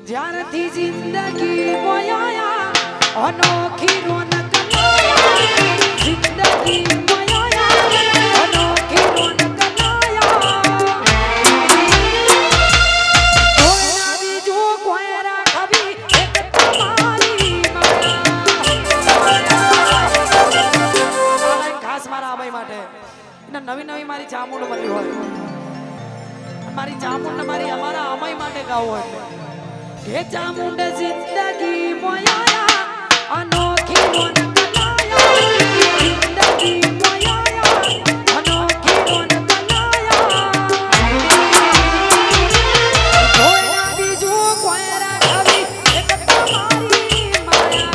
જ્યારથી જિંદગી મોયા અનોખી રોનક લાયા જિંદગી મોયા અનોખી રોનક લાયા કોઈના બીજું કોઈ રાખવી એક તમારી માયા ખાસ મારા આબાઈ માટે નવી નવી મારી ચામુંડ મળી હોય મારી ચામુંડ મારી અમારા આમાઈ માટે ગાવું હોય ये चामुंड जिंदगी मोया अनोखी रोनक लाया जिंदगी मोया अनोखी रोनक लाया कोईना बीजू कोई राखवी एक तुम्हारी माया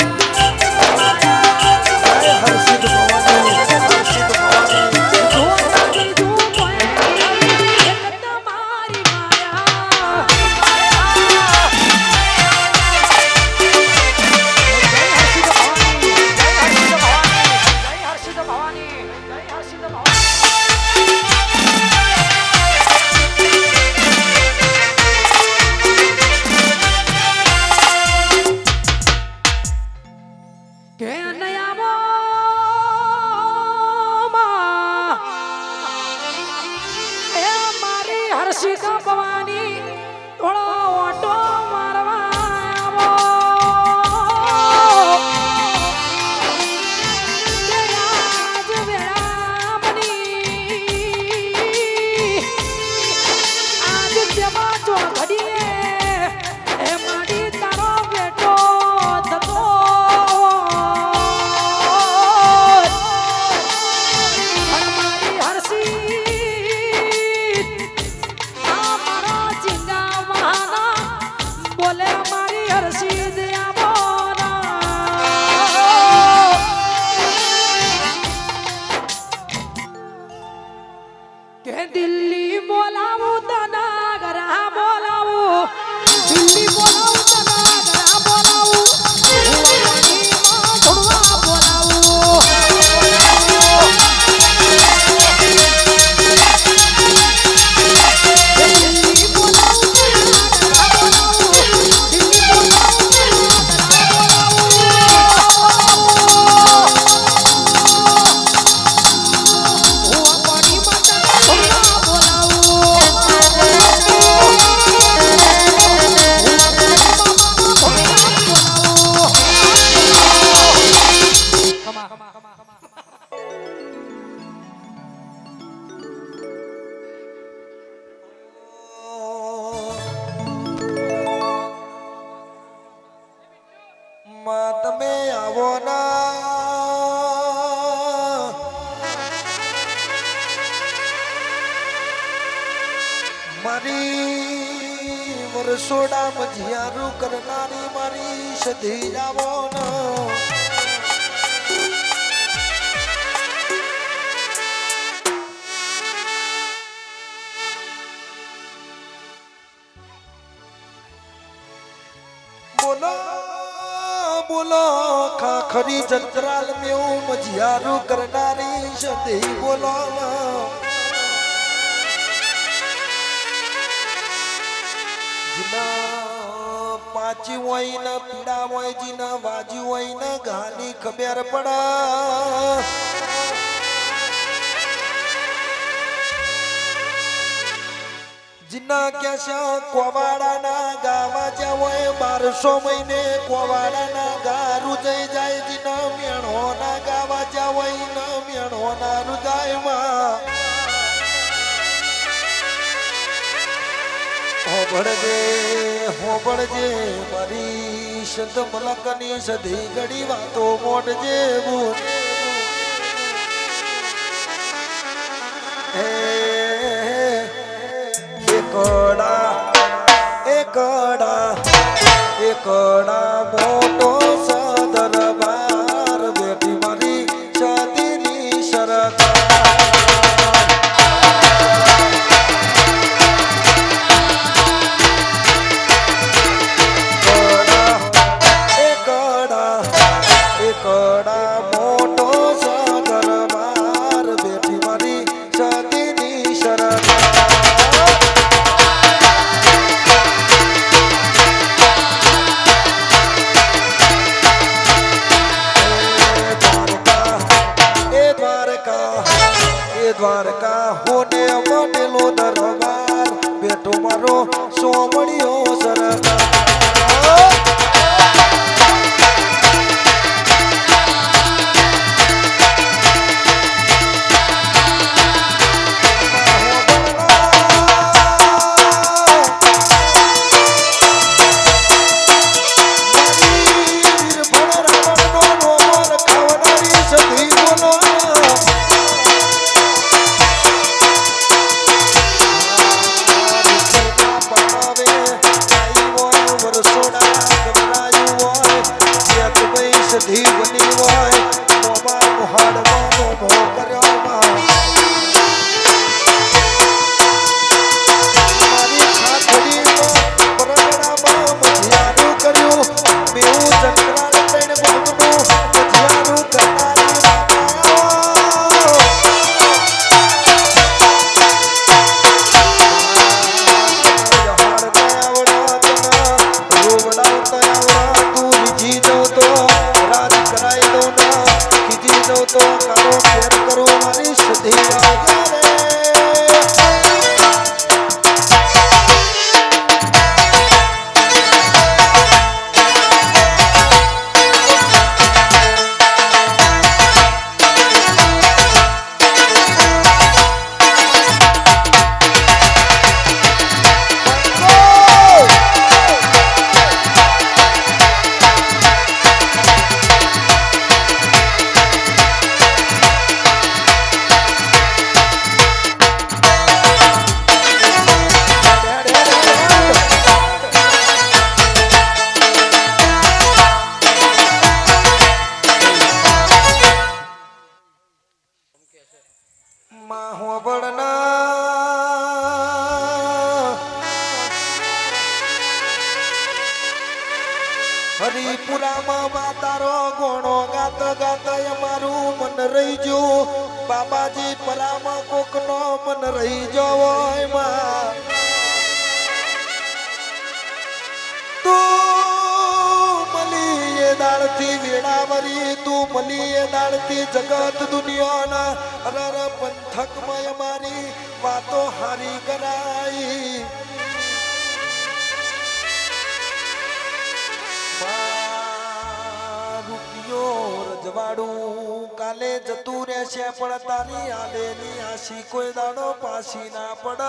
हर्षित भवानी हर्षित भवानी कोईना बीजू कोई राखवी एक तुम्हारी माया हर्षिता भवानी थोड़ा ऑटो मारवा आज बेड़ा बनी आज जमा जो घड़िए ए माड़ी तारो बेटो थतो हमारी हर्षी बोले हमारी हर्षी दिया के दिल्ली बोलाऊ तनागरा बोलाऊ दिल्ली बोलाऊ तनागरा बोलाऊ थोड़ा बोलाऊ તમે આવો ના મારી વરસોડા મજિયારું કરનારી મારી સધી આવો ના બોલો બોલો ખાખરી જંત્રાલ મેં મજિયારું કરનારી સધી બોલો જીના પાચી હોય ને પીડા હોય જીના વાજી હોય ને ગાની ખબર પડા જીના ક્યાં કોવાડાના ગાવા જવાય 1200 મહિને કોવાડાના ગારું જઈ જાય જીના મેણોના ગાવા જવાય ના મેણોના રુદાયમાં હોબળજે મારી સંત મલકની સધી ઘડી વાતો મોટજે બુન એકડા મોટો સદરબાર બેટી મારી સદીની સરકાર એકડા મોટો સદરબાર બેટી મારી સદીની સરકાર સધી બની હોય મોમાં મોહાડમાં મોમો કર્યો મારી ખાખડીમાં પરગડામાં મધિયારું કર્યું મેવું ચંદ્રાન તૈણ ગુણનું મધિયારું કરનારી તો કારો ફેર કરો મારી સધી આવજે રે હરિપુરામાં માતારો ગોણો ગાત ગાત અમારું મન રહી ગયું બાબાજી પરામાં કોકનો મન રહી જવો તું મળી એ દાળથી વેળાવરી તું મળી એ દાળથી જગત દુનિયાના અરર પંથકમાં અમારી વાતો હારી કરાઈ રજવાડું કાલે જતું રહેશે પણ તારી આલેની આશી કોઈ દાડો પાછી ના પડ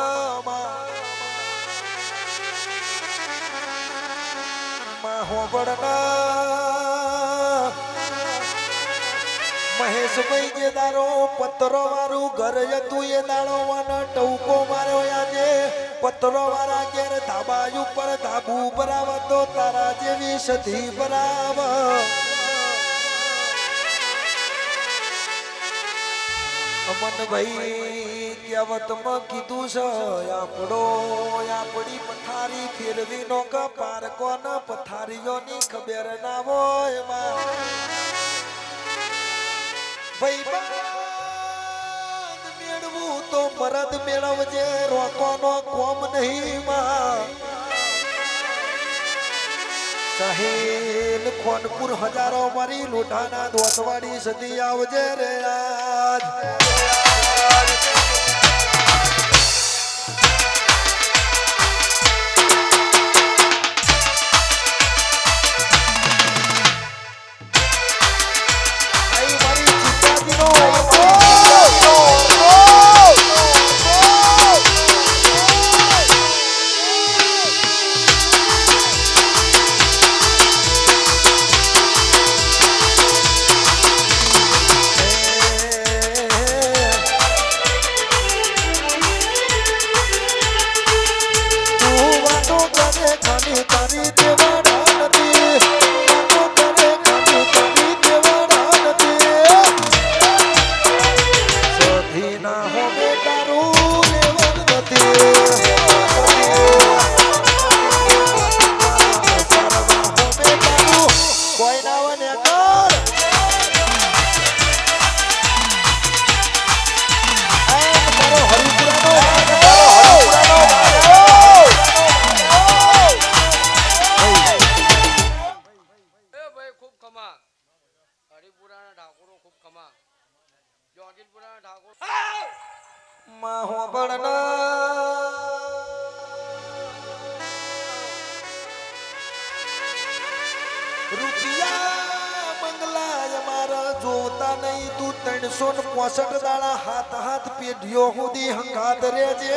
મહેશભાઈ જે દારો પત્રો વાળું ઘર હતું એ દાડો વાનો ટવકો માર્યો આજે પત્રો વાળા ઘેર ધાબા ઉપર ધાબુ બરાબર તો તારા જેવી સધી બરાબર અમન ભાઈ કહેવતમાં કીધું છે આપણી પથારી ફેરવી નો કપાર કોન પથારીઓની ખબર ના હોય ભાઈ મેળવું તો મરદ મેળવજે રોકવાનો કોમ નહીં સાહેલ ખોનપુર હજારો મારી લોઢાના દોસવાડી સદી આવજે રે આજ રૂપિયા બંગલા અમારા જોતા નહીં તું 365 દાડા હાથ હાથ પેઢીઓ સુધી હંગાત રેજે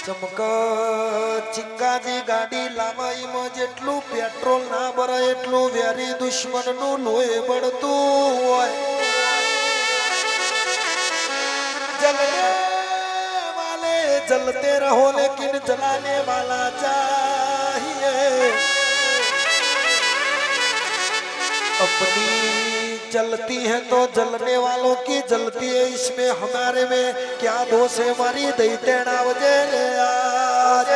ચમક ચિંગાજી ગાડી લાવાઈમાં જેટલું પેટ્રોલ ના ભરે એટલું વેરી દુશ્મન નું લોહી બળતું હોય जलते रहो लेकिन जलाने वाला चाहिए ये अपनी जलती है तो जलने वालों की जलती है, इसमें हमारे में क्या दोष है? मारी दैते नावजे रे आज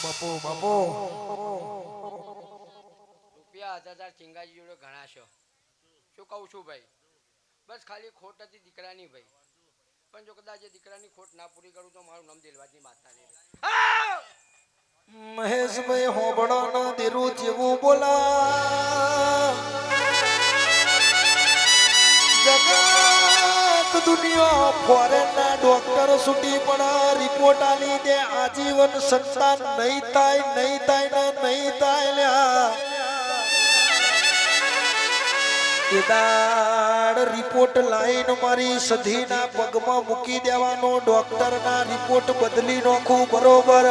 બાપુ બાપુ રૂપિયા 1000 ચિંગાજી જોડે ઘણા છે. શું કહું છું ભાઈ, બસ ખાલી ખોટ હતી દીકરાની ભાઈ, પણ જો કદાચ એ દીકરાની ખોટ ના પૂરી કરું તો મારું નામ દિલવાજની માતા નહીં. મહેશભાઈ હોબળો નો દેરું જેવું બોલા જગત દુનિયા ફોરેન ના ડોક્ટર છૂટી પણ રિપોર્ટ આલી દે આજીવન સંતાન નહીં થાય નહીં થાય ને નહીં થાય લ્યા કેદાડ રિપોર્ટ લાઈન મારી સધીના પગમાં મૂકી દેવાનો, ડોક્ટરના રિપોર્ટ બદલી નાખું બરોબર.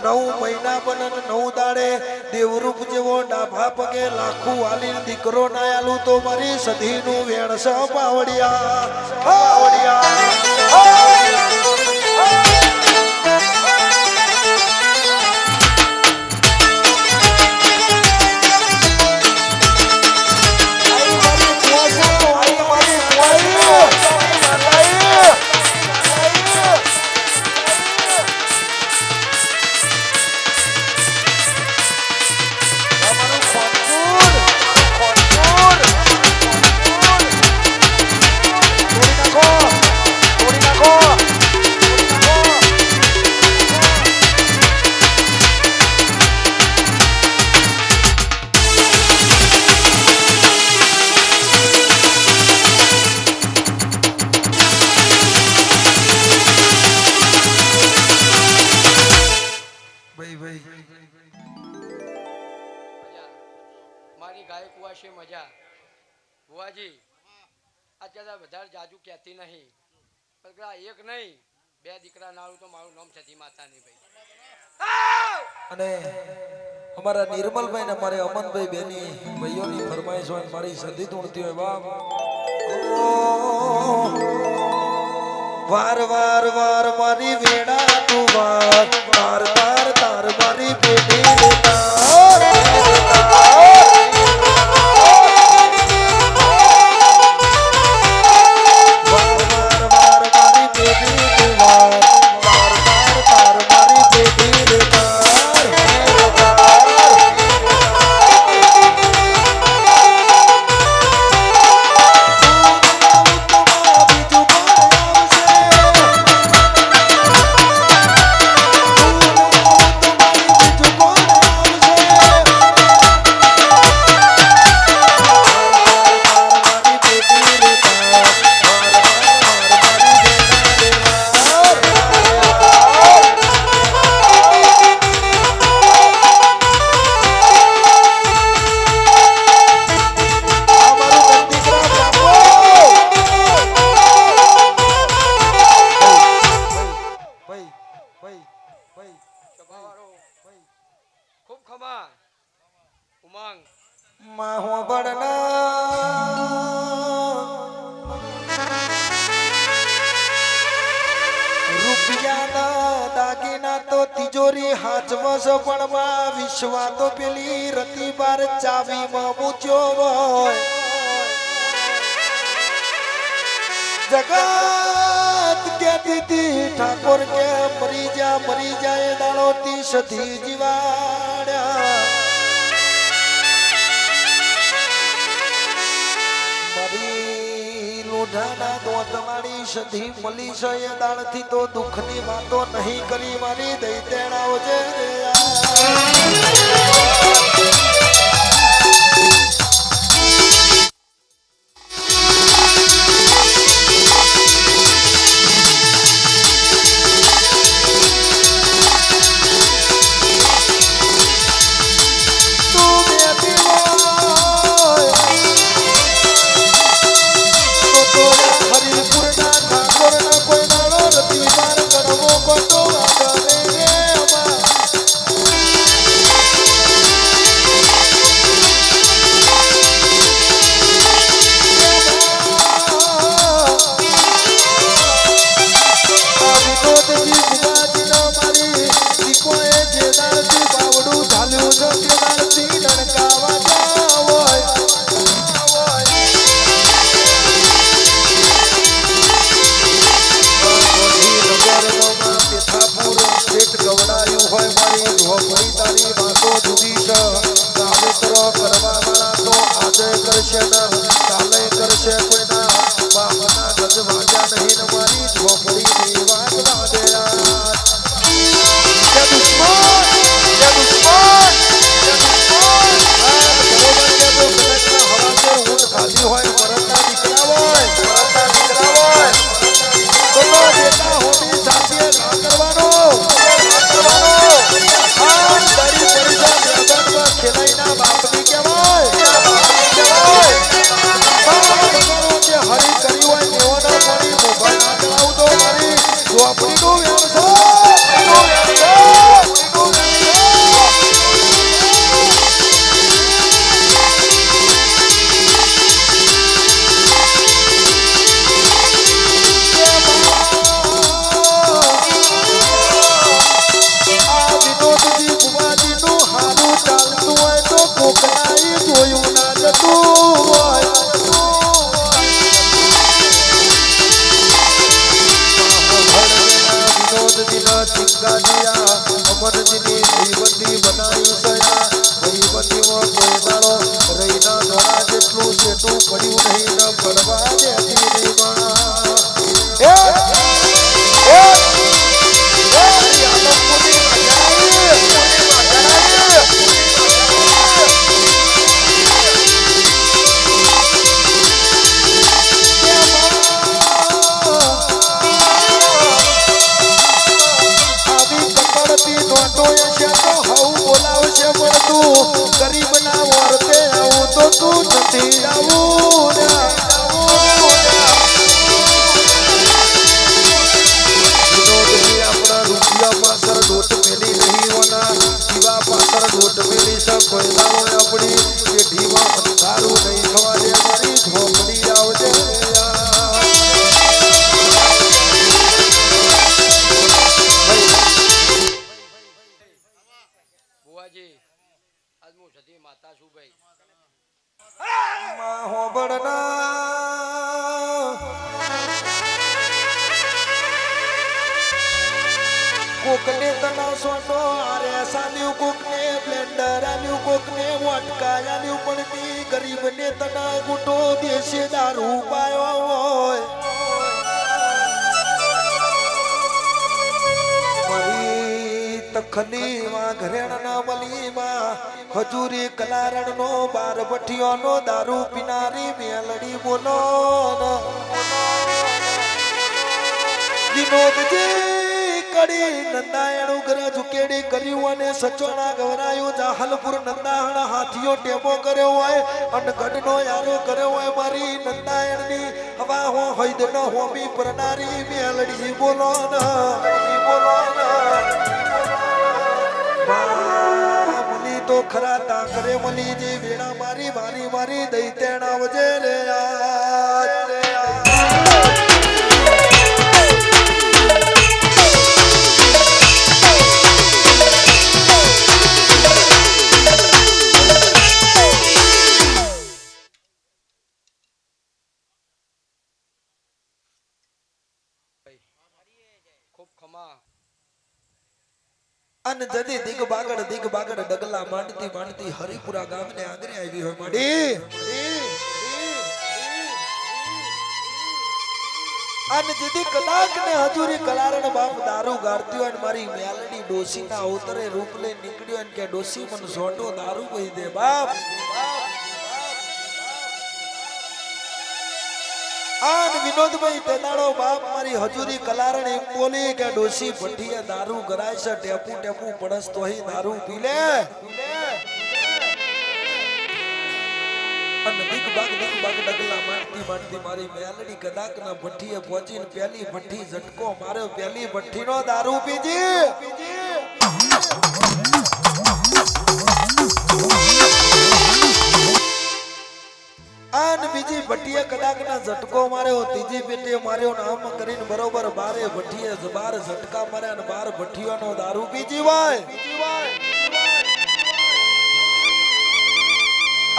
9 મહિના બનન 9 દાડે દેવરૂપ જેવો ડાભા પગે લાખું વાલી દીકરો ના આલું તો મારી સધીનું વેણસ પાવડિયા મારી ગાય કુવાશે મજા. બુવાજી અત્યારે વધારે જાજુ કહેતી નહીં, પણ એક નહીં 2 દીકરા નાળું તો મારું નામ સતી માતા નહીં ભાઈ. અને અમારા નિર્મલભાઈ ને અમારે અમનભાઈ બેની ભાઈઓની ફરમાઈશ હોય મારી સધી તૂણતી હોય બાપ. વાર વાર વાર મારી વેડા તું વાર તાર તાર તાર મારી પેટી ખૂબ ખમા ઉમંગ રૂપિયાના દાગીના તો તિજોરી હાથમાં છે, પણ માં વિશ્વા તો પેલી રતી બાર ચાવીમાં મૂક્યો હોય. જગત કહેતી હતી ઠાકોર કે મરી જાય દાડો તી સધી જીવાડ્યા. મારી લોઢાના દોતવાળી સધી મળી છે એ દાડથી તો દુઃખની વાતો નહીં કરી મારી દઈ તેડાવજે રે મારી ઝોપડી તારી વાતો જુદી છે કાવેતરો કરવા વાળા તો આજે કરશે ને કાલે કરશે કોઈના બાપના ગજ વાગ્યા નહીં ને મારી ઝોપડી ની વાત વાગે યાર કે દુશ્મન કે દુશ્મન કે દુશ્મન બરોબર કે તો કનકના હવાસે ઊંટ ખાલી હોય મરદના દીકરા હોય તો બેટા હોમી સાથે ના કરવાનો આ તારી પરિજા મેદાનમાં ખેલાઈના બાપની કહેવાય જે હરી કરી હોય એવાનો મારી મોબાઈલ ના ચલાવું તો મારી ઝોપડીનું કોકને તના સોટો આરે સાલ્યુ કોકને બ્લેન્ડર આલ્યુ કોકને વોટકા આલ્યુ પણ ની ગરીબને તના ગુટો દેશી દારૂ પાયો હોય મારી તખની માં ઘરેણના મલીમાં હજુરી કલારણનો બાર ભઠિયોનો દારૂ પીનારી મેલડી બોલો વિનોદજી કડી નંદાયણું ઘર ઝુકેડી કર્યું અને સચોણા ગવરાયું જાહલપુર નંદાહણ હાથીઓ ટેમો કર્યો હોય અને ગઢનો યારો કર્યો હોય મારી નંદાયણની હવા હો હૈદનો હોમી પરનારી મેલડી બોલો મલી તો ખરા તાકરે મલી જે વેણા મારી મારી મારી દઈ તેણા વજે રે અન જદી દિગ બાગડ ડગલા માંડતી માંડતી હરિપુરા ગામને આંગરે આવી હોય માડી અન જદી કલાક ને હજુરી કલારણ બાપ દારૂ ગારતી હોય મારી મેલડી ડોસી ના ઉતરે રૂપ લે નીકળ્યો ને કે ડોસી મન સોટો દારૂ કહી દે બાપ આન વિનોદભાઈ તેનાળો બાપ મારી હજુરી કલારણ એમ બોલી કે ડોસી ભઠ્ઠીએ દારૂ ગરાય છે ટેપુ ટેપુ પડસ તોય દારૂ પી લે અન દિગ બાગ ડગલા માંડતી મારી મેલડી કદાક ના ભઠ્ઠીએ પહોંચીને પેલી ભઠ્ઠી ઝટકો માર્યો પેલી ભઠ્ઠીનો દારૂ પીજી આન બીજી ભઠ્ઠીએ કદાક ના ઝટકો માર્યો ત્રીજી પેટીએ માર્યો નામ કરીને બરોબર બારે ભઠ્ઠીએ 12 ઝટકા માર્યા અને 12 ભઠ્ઠીઓનો દારૂ પીજી હોય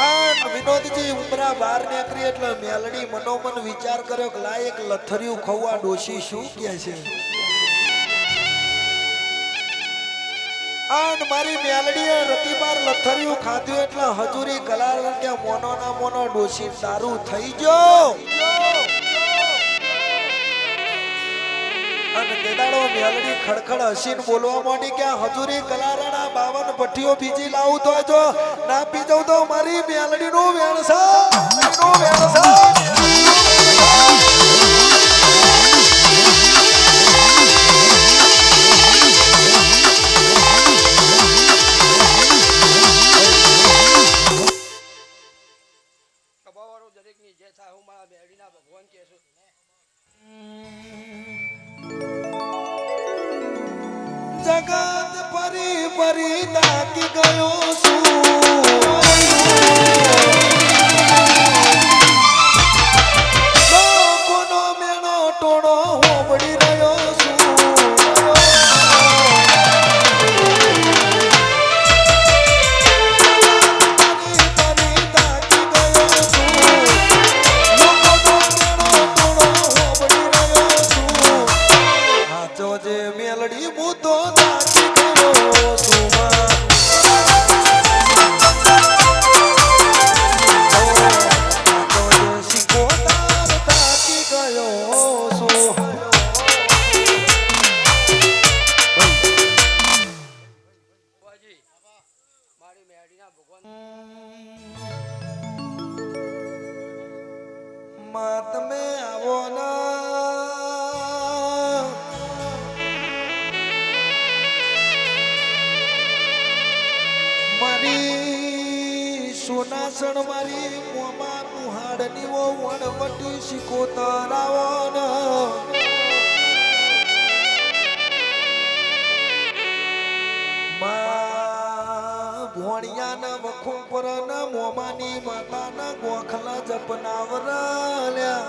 આન વિનોદજી ઉમરા બાર નીકળી એટલે મેલડી મનોમન વિચાર કર્યો કે લાય એક લથરિયું ખવા ડોશી શું કહે છે આન મારી મેલડીએ રતિબાર લથરિયું ખાધું એટલે હજુરી કલાલ કે મોનો ના મોનો ડોસી દારૂ થઈ ગયો અને તેદાડો મેલડી ખડખડ હસીને બોલવા માંડી કે હજુરી કલારાના 52 ભઠ્ઠીઓ બીજી લાવું તો જો ના પી જાઉં તો મારી મેલડી નું વેણસા સભાવાળો દરેકની જે થાય હું મારા બેડીના ભગવાન કહેશું. જગત પરી પરી તાકી ગયો છું લોકોનો મેળો ટોળો હોબળી રહ્યો છું પરી તાકી ગયો છું લોકોનો મેળો ટોળો હોબળી રહ્યો છું હાચો જે મેલડી હું તો તાકી ગયો છું બુવાજી, મારી મેડીના ભગવાન માં તમે આવો ના મારી સોનાસણ મારી મોમાં મુહાડની વો વણવટી શીખોતર આવો ના માં ભોણિયાના વખો પર ના મોમાની માતાના ગોખલા જપનાવરાલ્યા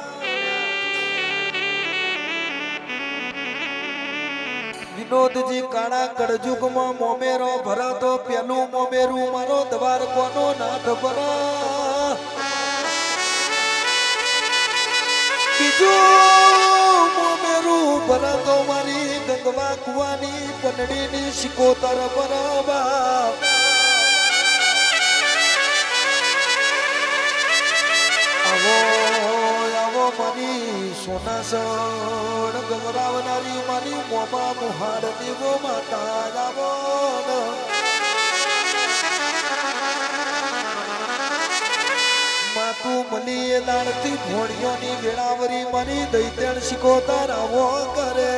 વિનોદજી કાળા કળજુગમાં મોમેરો ભરતો પેલું મોમેરું મારો દ્વારકોનો નાથ ભરા બીજું મોમેરું ભરતો મારી ગંગવા કુવાની પનડીની શિકોતર બરાબર આવો મારી સોનાસણ ગંગરાવનારી મારી મોમા મુહાડ દેવો માતા આવો માતું મલી એ દાણથી ભોળિયોની વેળાવરી મારી દૈત્યણ શિકોતર આવો કરે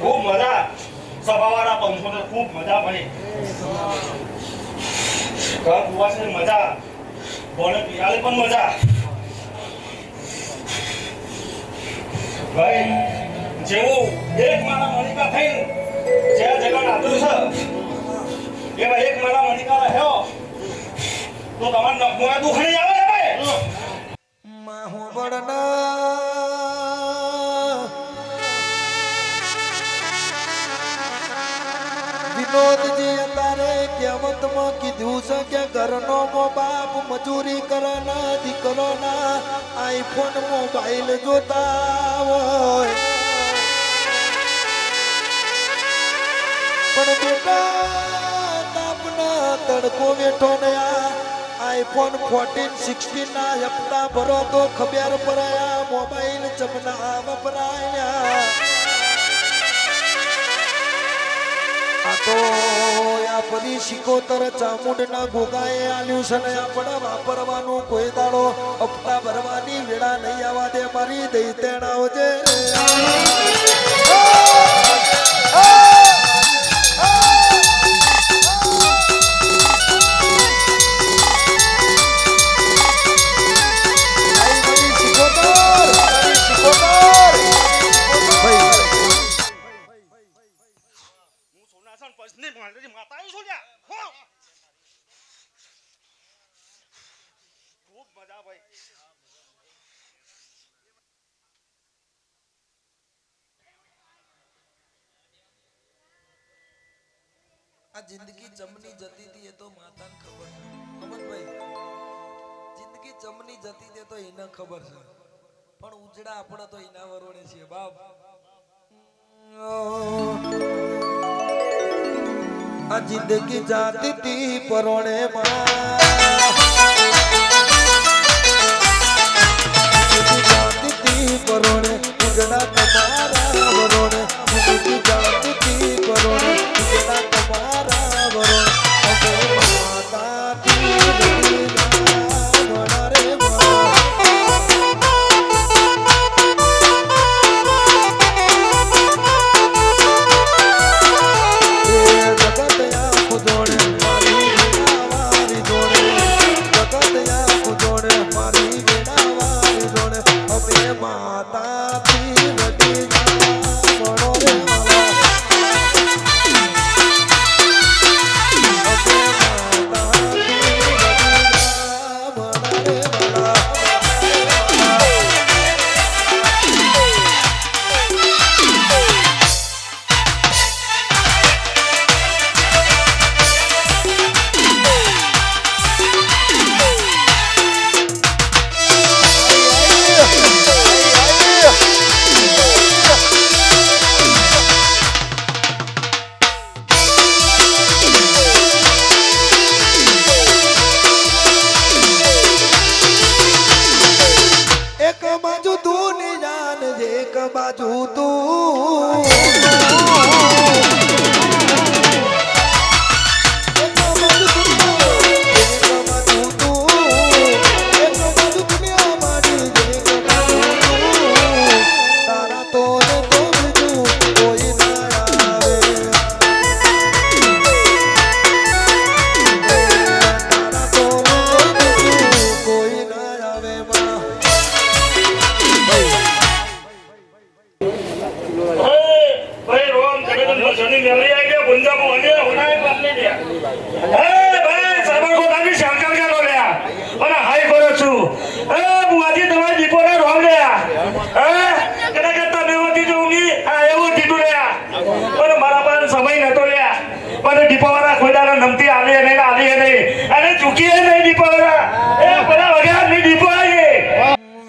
ખૂબ મજા સભાવાળા પંચોને ખૂબ મજા પડી ઘર કુવાસી મજા બોલે પિયાલે પણ મજા ભાઈ જેવું એક મારા મણિકા થઈને જે જગત આપ્યું છે એમાં એક મારા મણિકા રહ્યો તો તમારે નખમાં દુખ નહીં આવે ને ભાઈ વિનોદજી તારે કહેવતમાં કીધું છે કે ઘરનો મો બાપ મજૂરી કરના દીકરોના આઈફોન મોબાઈલ જોતા હોય પણ બેટા તાપના તડકો બેઠો ને આ આઈફોન 14 16 ના હપ્તા ભરો તો ખબર પરાયા મોબાઈલ ચમના વપરાયા આ તો આ પરી શિકોતર ચામુંડના ગોગાએ આલ્યું છે ને આપણે વાપરવાનું કોઈ દાડો હપ્તા ભરવાની વેળા નહીં આવવા દે મારી દૈતેણ આવજે હું સોનાસણ પછની મારી માતા આવી છું લ્યા હો ખૂબ મજા ભાઈ આ જિંદગી જમની જતી હતી એ તો માતાને ખબર છે અમનભાઈ જિંદગી જમની જતી હતી તો એને ખબર છે પણ ઉજડા આપણે તો એના વરોણે છીએ બાપ આ જિંદગી જાતી હતી પરોણે જાતી હતી પરોણે ઉજડા તમારા વરોણે જિંદગી જાતી હતી પરોણે ઉજડા તમારા વરોણે અબે માતા તી નદી ના રે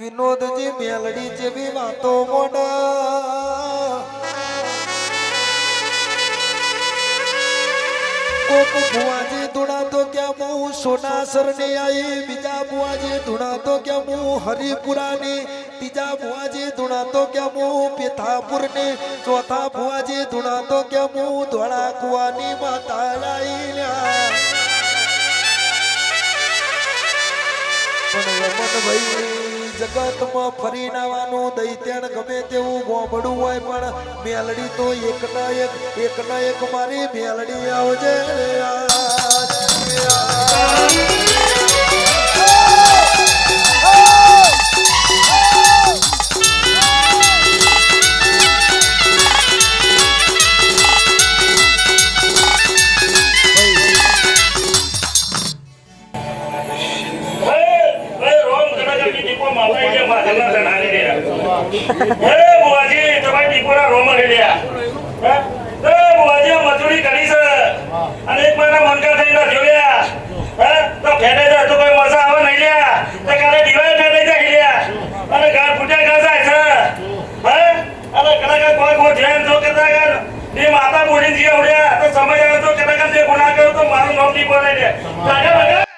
વિનોદજી મેલડી જેવી વાતો મોડા કોક બુઆજી ધૂણા તો ક્યાં હું સોનાસર ને આઈ બીજા બુઆજી ધૂણા તો ક્યાં હું હરિપુરાની ત્રીજા બુઆજી ધૂણા તો ક્યાં હું પિથાપુર ની ચોથા બુઆજી ધૂણા તો ક્યાં હું ધોળા કુવાની માતા આઈ પણ રમણ ભાઈ જગતમાં ફરી નાવાનું દૈત્યણ ગમે તેવું ગોબડું હોય પણ મેલડી તો એકના એક મારી મેલડી આવજે મજૂરી કરી છે અને એક મહિના મનકા થઈને જોયા તો ફેટે જાય તો કોઈ મજા આવે નહીં લ્યા તો કાલે દિવાળી ફેટે જાય લ્યા અને ગાળ ફૂટ્યા ગા જાય છે અને કદાચ કોઈ કોઈ ધ્યાન જો કરતા એ માતા બોલી જીએ ઉડ્યા તો સમય આવે તો કદાચ જે ગુના કર્યો તો મારું નોમ ની બોલાય દે કાકા કાકા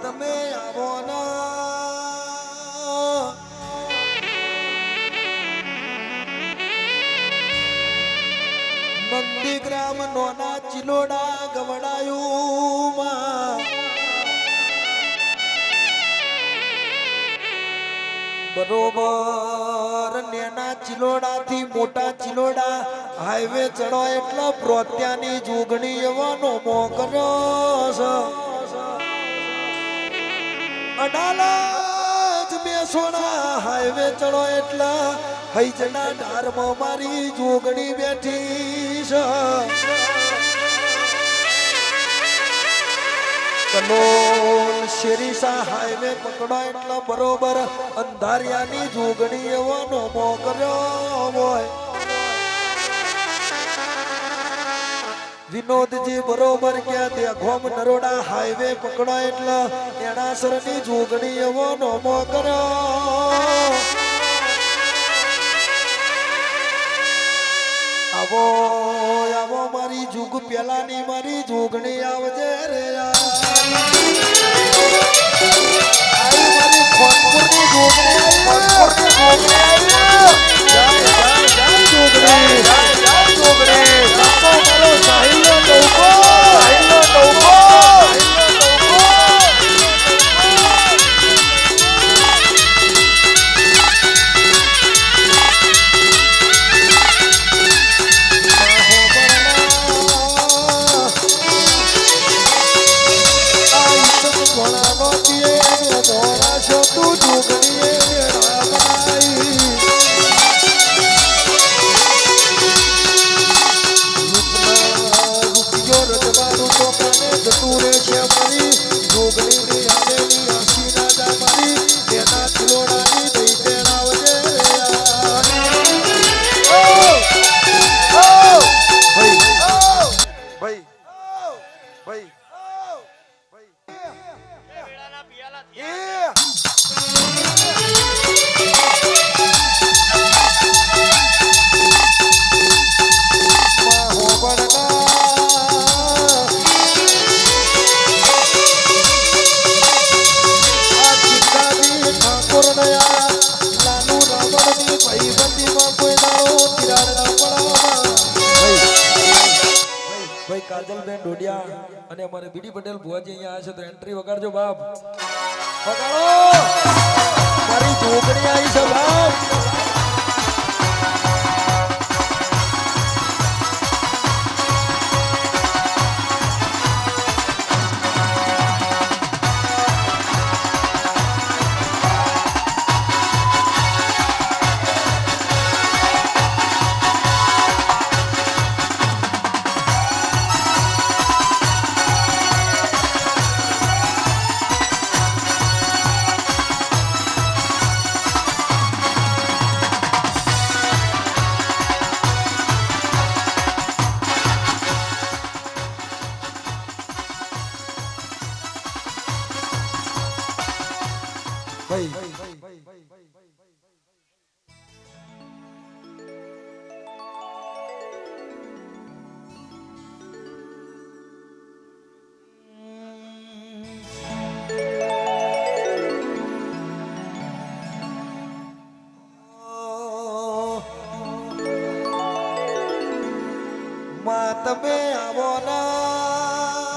તમે આવો ના નંદીગ્રામ નોના ચિલોડા ગવડાયું બરોબર નેના ચિલોડા થી મોટા ચિલોડા હાઈવે ચડો એટલે પ્રોત્યાની જોગણી એવાનો મોકર્યો છે અડાલજ બેસોડા હાઈવે ચડો એટલે હૈજના ઢારમાં મારી જોગણી બેઠી છે કલોલ શેરીસા હાઈવે પકડો એટલે બરોબર અંધારિયાની જોગણી એવાનો મોકર્યો હોય વિનોદજી બરોબર ક્યાં દેખોમ નરોડા હાઈવે પકડો એટલે એણાસરની જોગણી એવો નોમો કર્યો આવો આવો મારી જુગ પેલાની મારી જોગણી આવજે રે મારી ખોટપુરની જોગણી કાજલબેન ડોડિયા અને અમારે બીડી પટેલ ભુવાજી અહીંયા આવ્યા છે તો એન્ટ્રી વગાડજો બાપ વગાડો મારી જોગણી આવી છે બાપ તમે આવો ના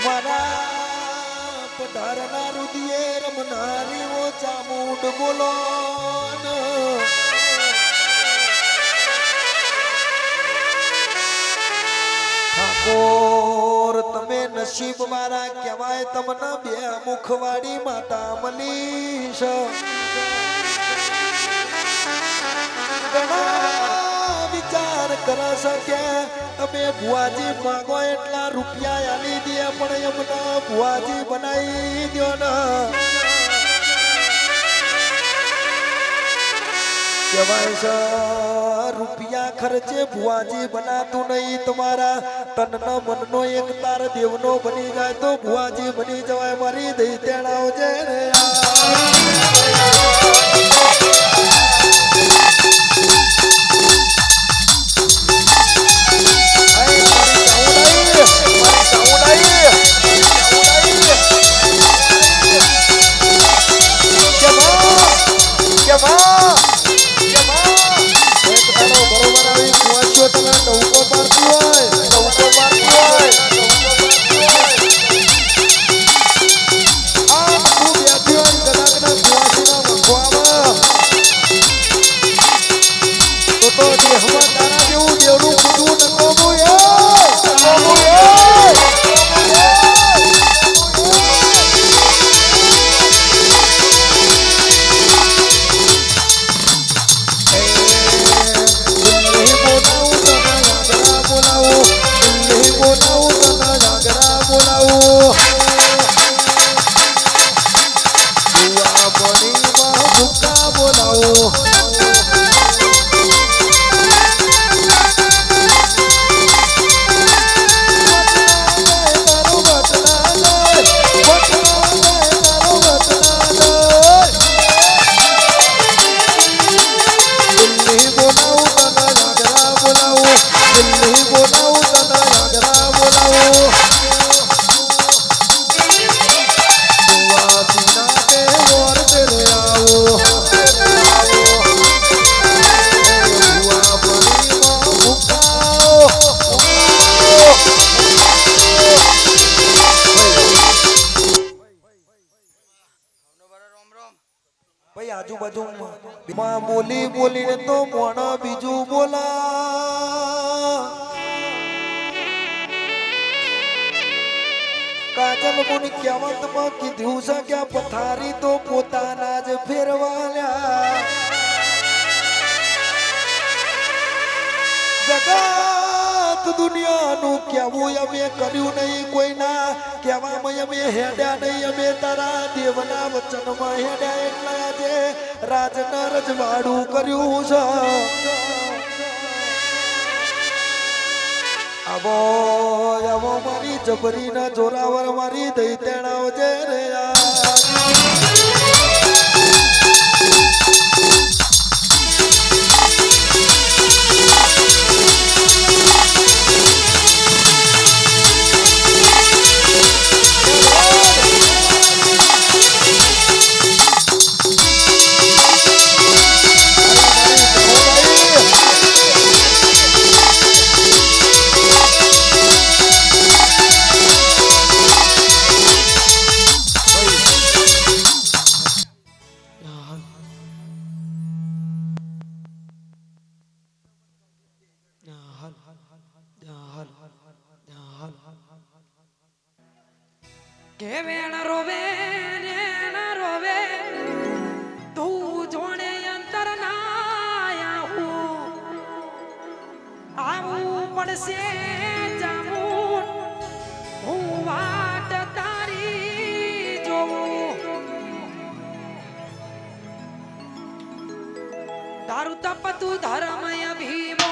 મારા પધારના રુદિયે રમનારી ઓ ચામુંડ બોલો ઠાકોર તમે નસીબ મારા કહેવાય તમને બે મુખવાડી માતા મલીશ ઘણા વિચાર કરે છે કે તમે ભુવાજી માંગો એટલા રૂપિયા આલી દે પણ એમને ભુવાજી બનાવી દો ને કહેવાય છે રૂપિયા ખર્ચે ભુવાજી બનાતું નહીં તમારા તનનો મનનો એક તાર દેવનો બની જાય તો ભુવાજી બની જવાય મારી દઈ તેડાવ છે રે આજુબાજુમાં બોલી બોલીને તો મોણા બીજું બોલા કાજલ મુનિ કહેવતમાં કીધું છે કે પથારી તો પોતાના જ ફેરવાલ્યા જગત દુનિયાનું કેવું અમે કર્યું નહીં કોઈના કહેવામાં અમે હેડ્યા નહીં અમે તારા દેવના વચનમાં હેડ્યા એટલે આજે રાજના રજવાડું કર્યું છે આવો આવો મારી જબરીના જોરાવર મારી દઈ તેણાવ જે રે કે વેણ રોવે તું જોણે અંતર ના આવું પડશે જામુન હું વાટ તારી જોઉં તારું તપતું ધર્મય ભીમો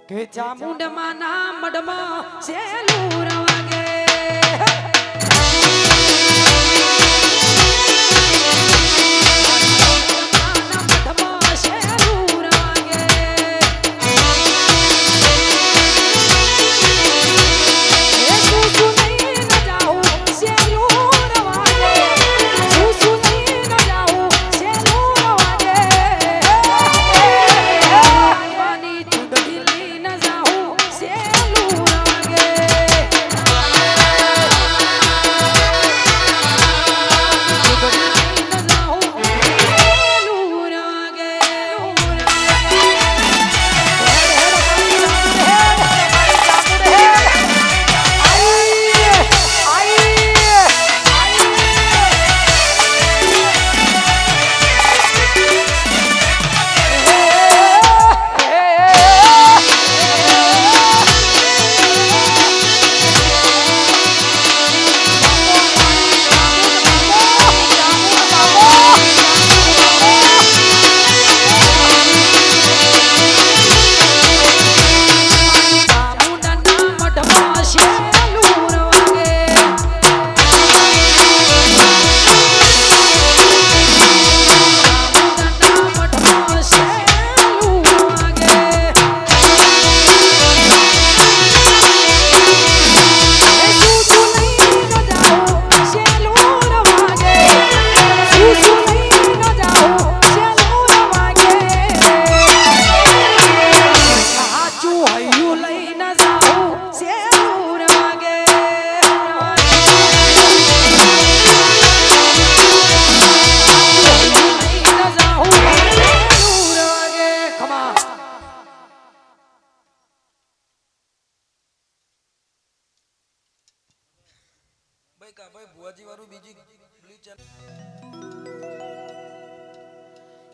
કે ચામુંડમાં ના મઢમાં સેલું રવાગે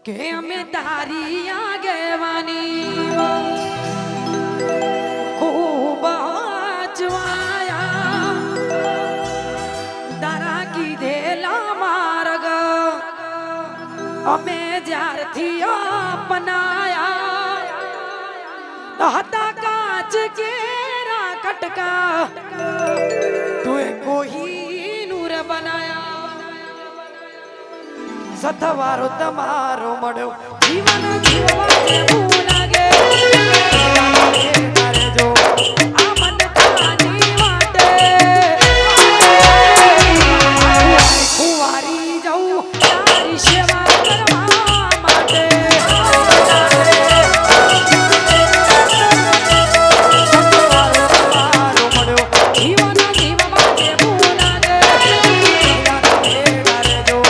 કે અમે તારી આગેવાની ખૂબ વાંચવાયા તારા કીધેલા માર્ગ અમે જ્યારથી અપનાયા હતા કાચ કેરા કટકા તુએ કોઈ નૂર બનાયા સથવારો તમારો મળ્યો જીવન જીવવા જેવું લાગે કરજો આ મન તારી વાટે કુંવારી જાઉં તારી સેવા કરવા માટે સથવારો તમારો મળ્યો જીવન જીવવા જેવું લાગે કરજો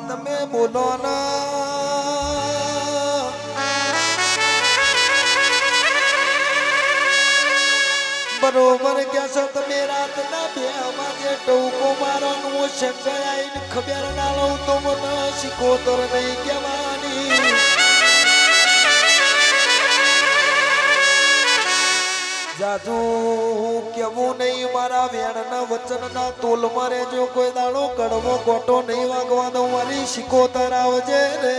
તમે બોલો ના બરોબર કે છો તમે રાતના 2 વાગે ટોકો મારવાનું શંકાઈને ખબર ના લઉં તો મને શીખોતર નહીં કહેવાની. જાજુ કેવું નહીં મારા વેણના વચનના તોલમાં રહેજો. કોઈ દાડો કડવો ગોટો નહીં વાગવા દઉં. મારી શીખોતર આવજે રે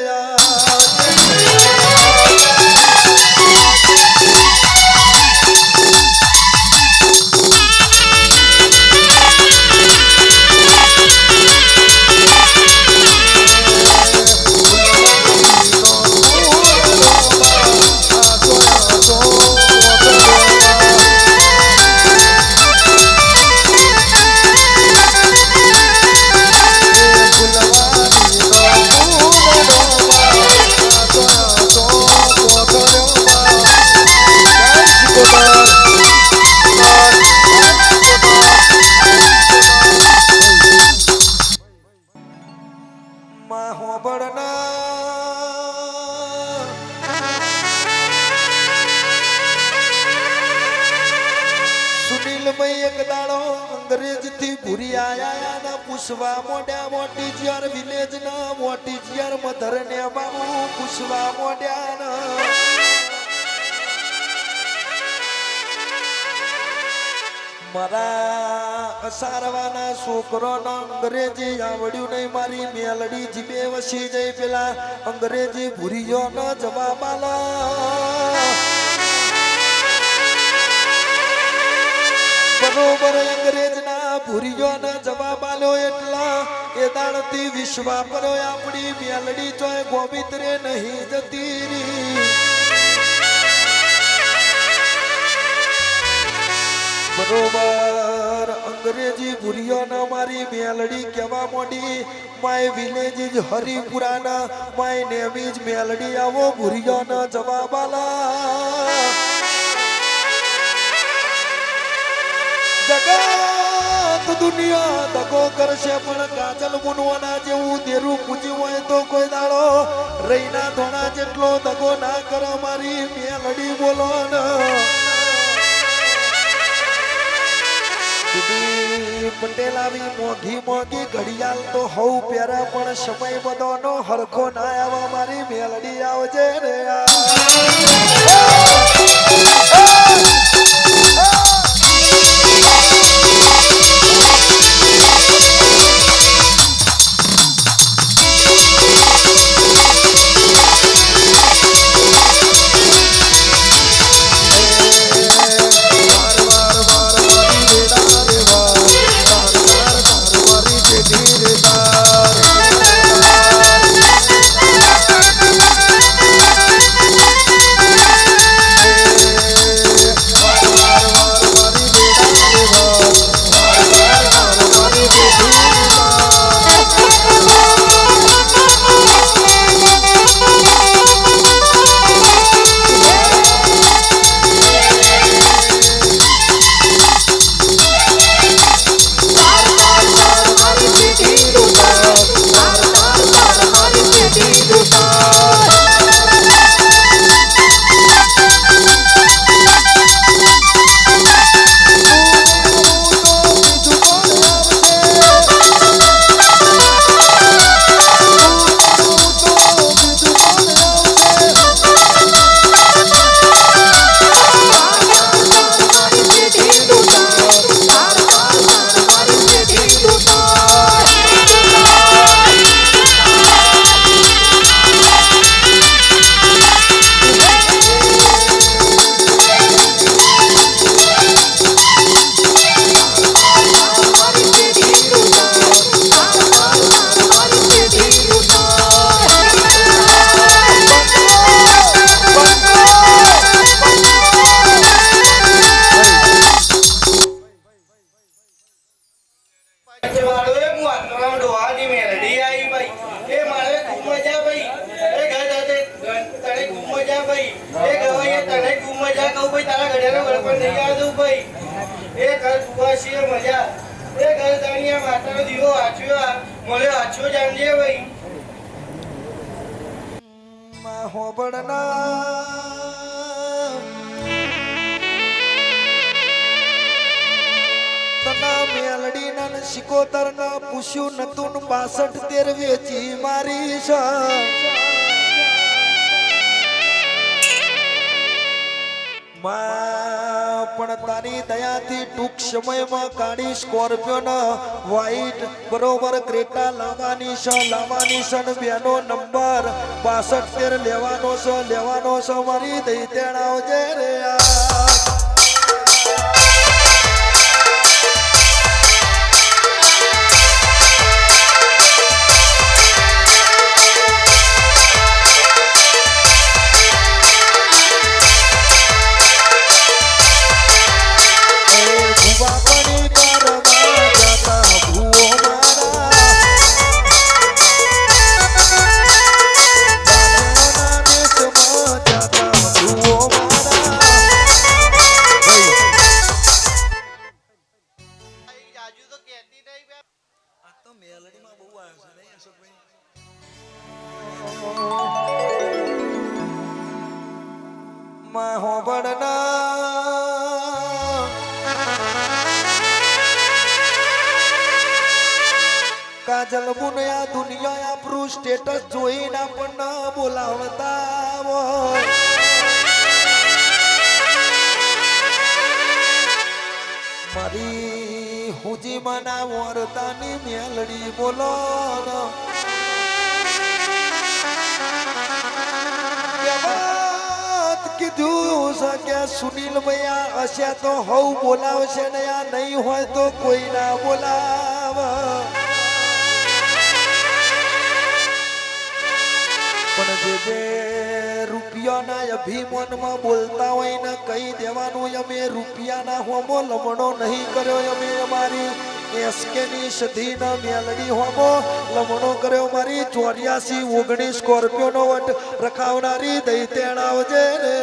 એક દાડો અંગ્રેજથી ભૂરી આયા ના પૂછવા મોઢ્યા મોટી જ્યાર વિલેજ ના મોટી જ્યાર મધર ને બાબુ પૂછવા મોઢ્યા ના મારા અસારવાના છોકરોનો અંગ્રેજી આવડ્યું નહીં. મારી મેલડી જીબે વસી જઈ પેલા અંગ્રેજી ભૂરીયો નો જવાબ આલા. બરોબર અંગ્રેજના ભૂરીઓને જવાબ આલ્યો એટલા એ દાડથી વિશ્વા કર્યો આપણી મેલડી ચોય ગોમિત્રે નહીં જતી રી. બરોબર અંગ્રેજી ભૂરીઓને મારી મેલડી કહેવા મોડી માય વિલેજ ઇઝ હરિપુરાના માય નેમ ઇઝ મેલડી. આવો ભૂરીઓને જવાબ આલા. જગત દુનિયા દગો કરશે પણ કાજલ મુનવાના જેવું દેરું પૂજ્યું હોય તો કોઈ દાડો રૈના ધોણા જેટલો દગો ના કરે. મારી મેલડી બોલો ને પટેલ આવી મોઘી મોઘી ઘડિયાળ તો હવ પહેરા પણ સમય બધોનો હરખો ના આવા. મારી મેલડી આવજે રે સિકોતર ના પૂછ્યું નતું 62 13 વેચી મારી છે પણ તારી દયાથી ટૂંક સમયમાં કાળી સ્કોર્પિયો ના વ્હાઈટ બરોબર ક્રેટા લાવવાની છે ને બેનો નંબર 62 13 લેવાનો છે મારી દઈ તેણ આવજે રે કાજલ મુનયા દુનિયા આપણું સ્ટેટસ જોઈને આપણને બોલાવતા હોય મારી હુજી મના વર્તાની મેલડી બોલો કીધું છે કે સુનિલ ભૈયા હશે તો હવ બોલાવશે ને આ નહીં હોય તો કોઈ ના બોલાવ પણ જે રૂપિયાના અભિમાનમાં બોલતા હોય ને કહી દેવાનું અમે રૂપિયાના હોમો લમણો નહીં કર્યો અમે અમારી એસકેની સધીના મેલડી હોમો લમણો કર્યો મારી 84 19 સ્કોર્પિયોનો વટ રખાવનારી દઈ તેણ આવજે રે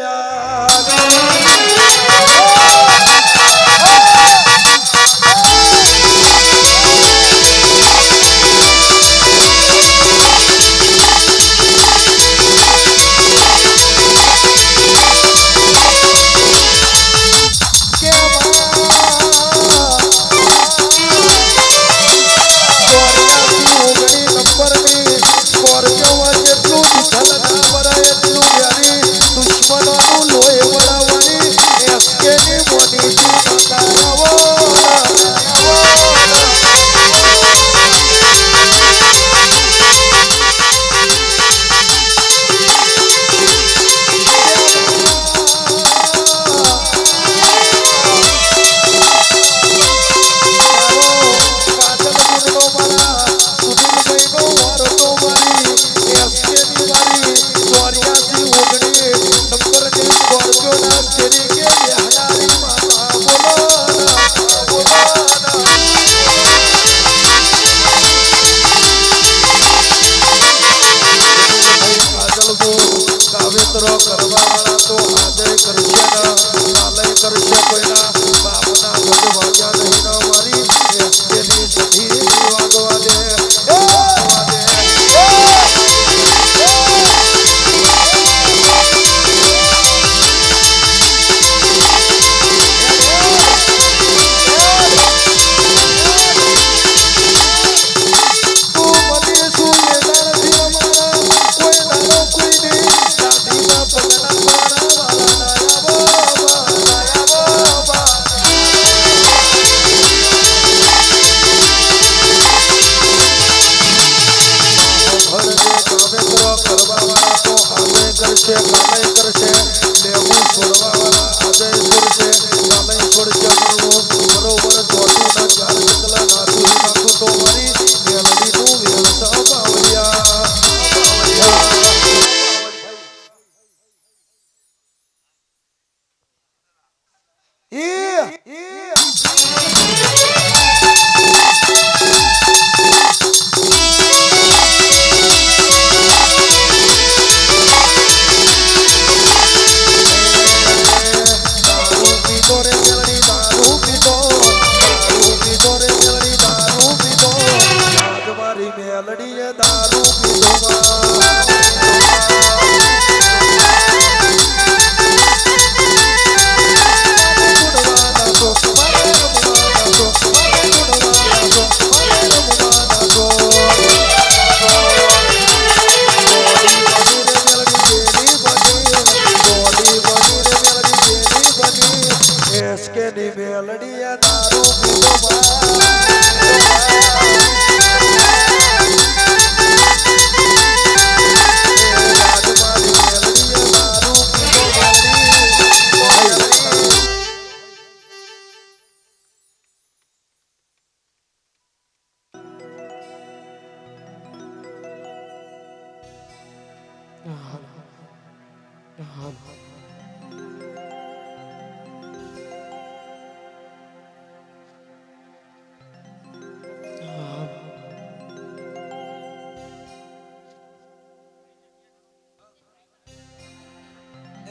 એસકે ની મેલડીએ દારૂ પીધો બા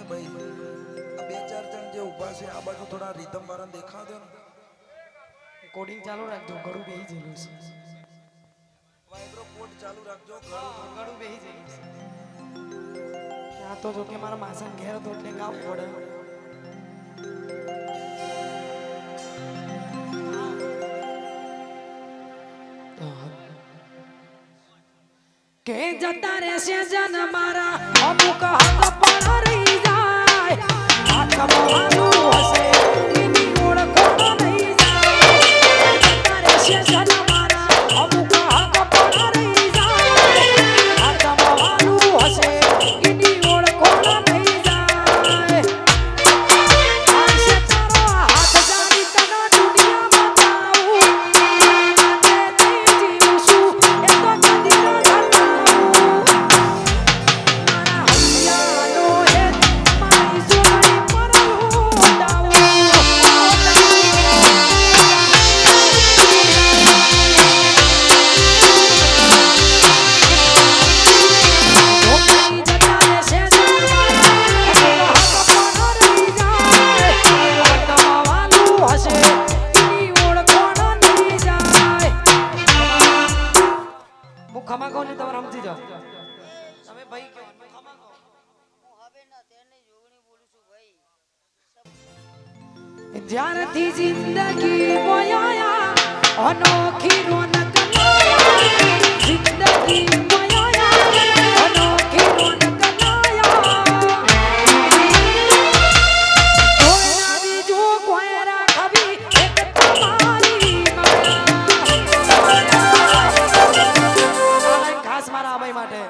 ભાઈ આ બે ચાર જણ જે ઊભા છે આ બાજુ થોડા રીધમ વાળા દેખાવ દો ને કોડિંગ ચાલુ રાખજો ઘડું બેહી જેલું છે વાઇબ્રો કોડ ચાલુ રાખજો ઘડું બેહી જેલું છે આ તો જો કે મારા માસન ઘેર તો એટલે ગાવું પડે કે જતા રહેશે જન મારા અમુક હક પર રહી જાય આત્માનું હશે એની ઓળખો નહીં જાય જતા રહેશે જન મારા અમુક હક પર રહી જાય આત્માનું હશે એની ઓળખો નહીં જાય આશે તારો હાથ જાડી તને દુનિયા બતાવું તે જીવું છું એ તો કદી જ્યારથી જિંદગી મોયા અનોખી રોનક લાયા જિંદગી મોયા અનોખી રોનક લાયા કોઈના બીજું કોઈ રાખવી એક તમારી માયા ખાસ મારા આબાઈ માટે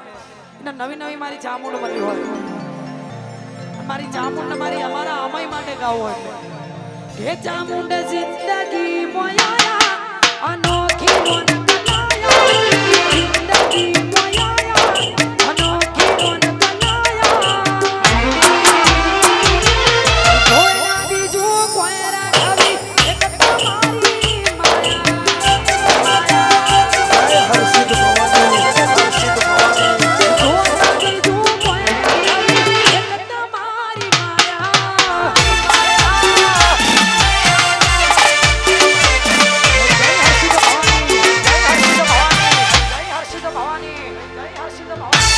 એને નવી નવી મારી ચામુંડ મળી હોય મારી ચામુંડ મારી અમારા આમાઈ માટે ગાવું હોય हे चामुंड जिंदगी मोया अनोखी रोनक लाया जिंदगी मोया अनोखी रोनक लाया कोई बीजू कोई राखवी एक तुम्हारी माया हर्षित भवानी हर्षित भवानी बीजू कोई राखवी एक तुम्हारी माया ભવાની જય હર્ષિદ ભવાની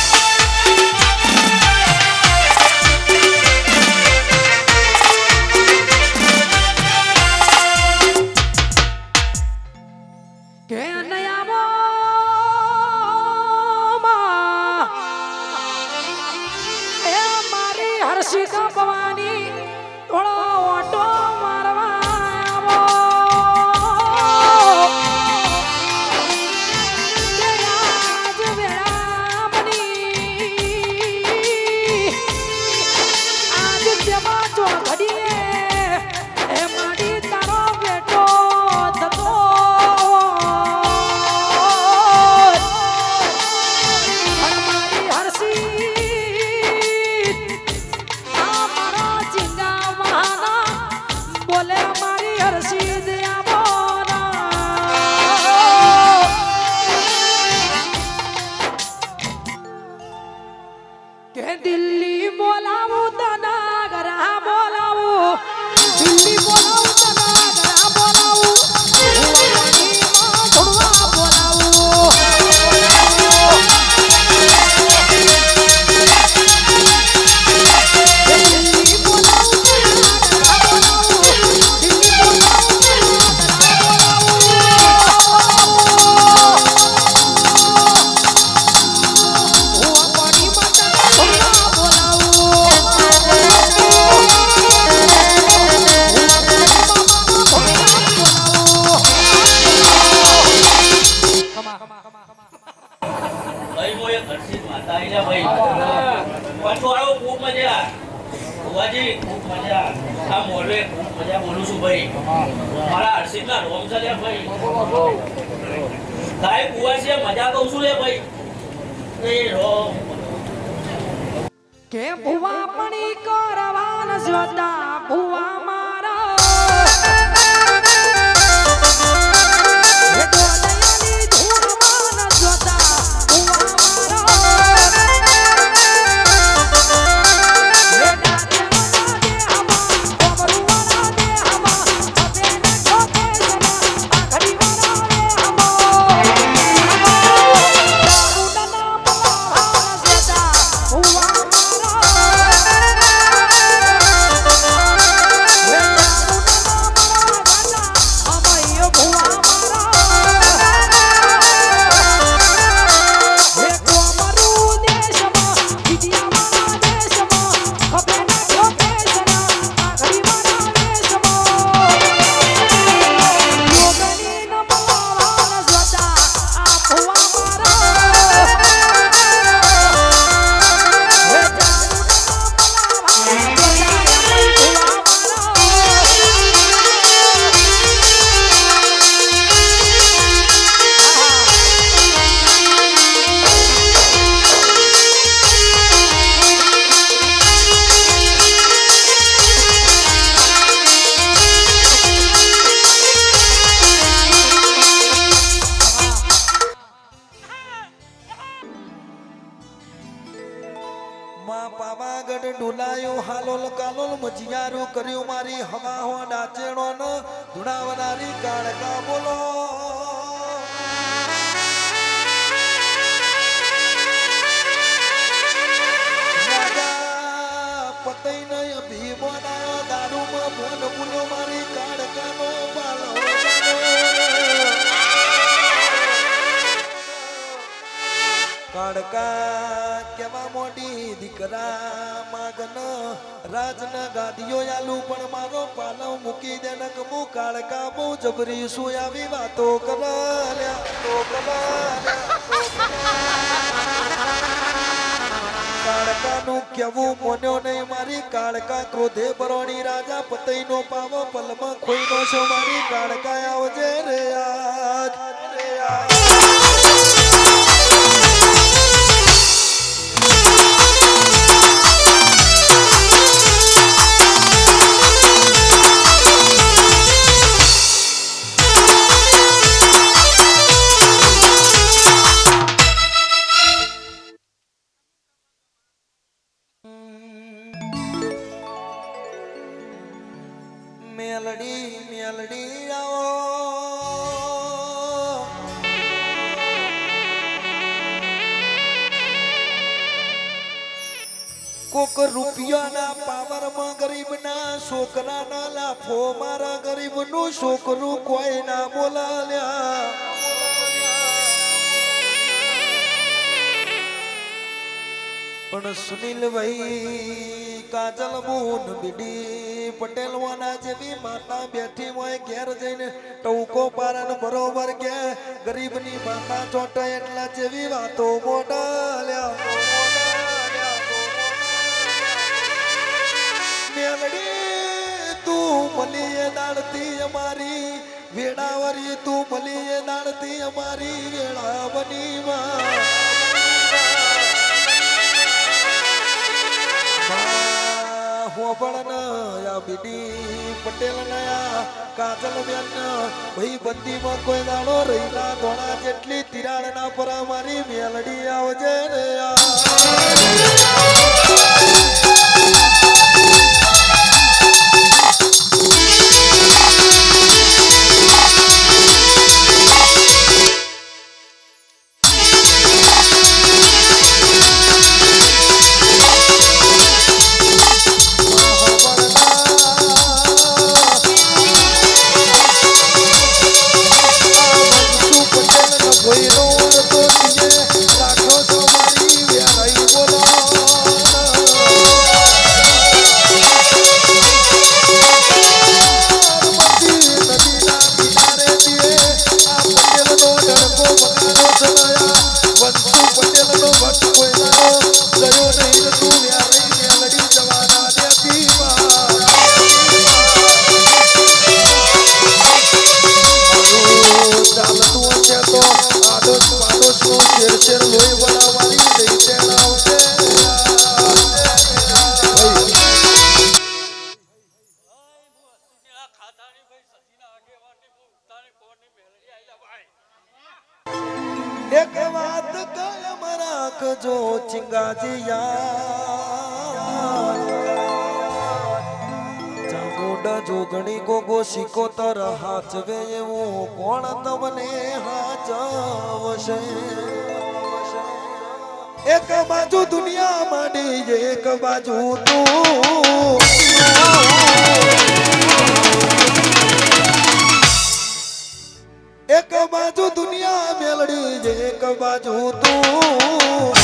મજા બોલું છું ભાઈ મારા હર્ષિતના રોમ છે લે ભાઈ ગાય કુવા છે મજા કહું છું લે ભાઈ એ રોમ કે ભુવા પણી કરવાન જોતા ભુવા મારા હે દોદયાની ધૂળવાન જોતા ભુવા મારા હે દાદયાના દેહમાં કોબરુવાના દેહમાં ફતેને ઠોકે જમા આખડીવાના દેહમાં દારૂડના મલાવાન જોતા ભુવા માં પાવાગઢ ડોલાયો હાલોલ કાલોલ મજિયારું કર્યું મારી હવા હો નાચેણો ન ધુણાવનારી કાળકા બોલો રાજા પતઈ નય ભીમોના દારૂમાં બોલ બોલો મારી કાળકાનો પાલો કાળકા કેવા મોટી દીકરા માગન રાજના ગાદીઓ આલુ પણ મારો પાલવ મૂકી દે ને કમુ કાળકા બહુ જબરી શું આવી વાતો કાળકાનું કેવું મોન્યો નહીં મારી કાળકા ક્રોધે બરોણી રાજા પતઈનો પાવો પલમાં ખોઈનો છો મારી કાળકા આવજે રે આજ રે આજ મેલડી આવો કોક રૂપિયાના પાવરમાં ગરીબના છોકરાના લાફો મારા ગરીબનું છોકરું કોઈ ના બોલાલ્યા પણ સુનિલભાઈ કાજલ બૂન બીડી પટેલ વાના જેવી માતા બેઠી હોય ઘેર જઈને ટવકો પારન બરોબર કે ગરીબની માતા ચોટે એટલા જેવી વાતો મોડાલ્યા મેલડી તું મલીએ દાડતી અમારી વેડાવરી તું મલીએ દાડતી અમારી વેળા બની માં બીડી પટેલ નયા કાજલ બેન ભાઈ બંદીમાં કોઈ દાડો રહીલા ધોળા જેટલી તિરાડ ના પરા મારી મેલડી આવજે રે રાખો તો મારી વ્યાઈ બોલો ખાતાની ભાઈ સતીના આગેવાનની બહુ ઉતારે કોની મેલડી આઈલા ભાઈ એક વાત કાયમ રાખજો ચિંગાજી યાર ચામુંડા જોગણી ગોગો શિકોતર હાચવે એવું કોણ તમને હાચવશે એક બાજુ દુનિયા માંડી એક બાજુ તું એક બાજુ દુનિયા મેલડી એક બાજુ તું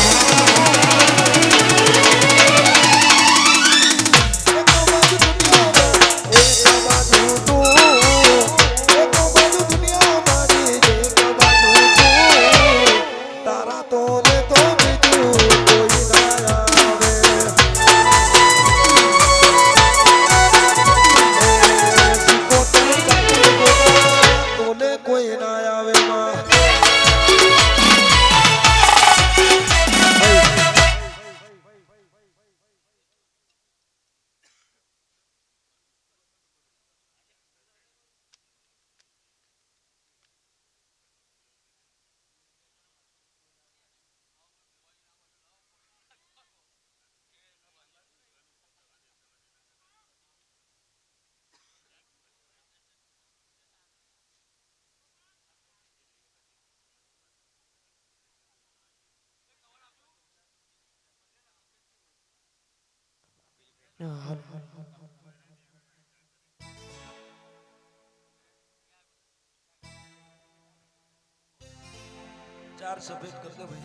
ચાર સફેદ કર દે ભાઈ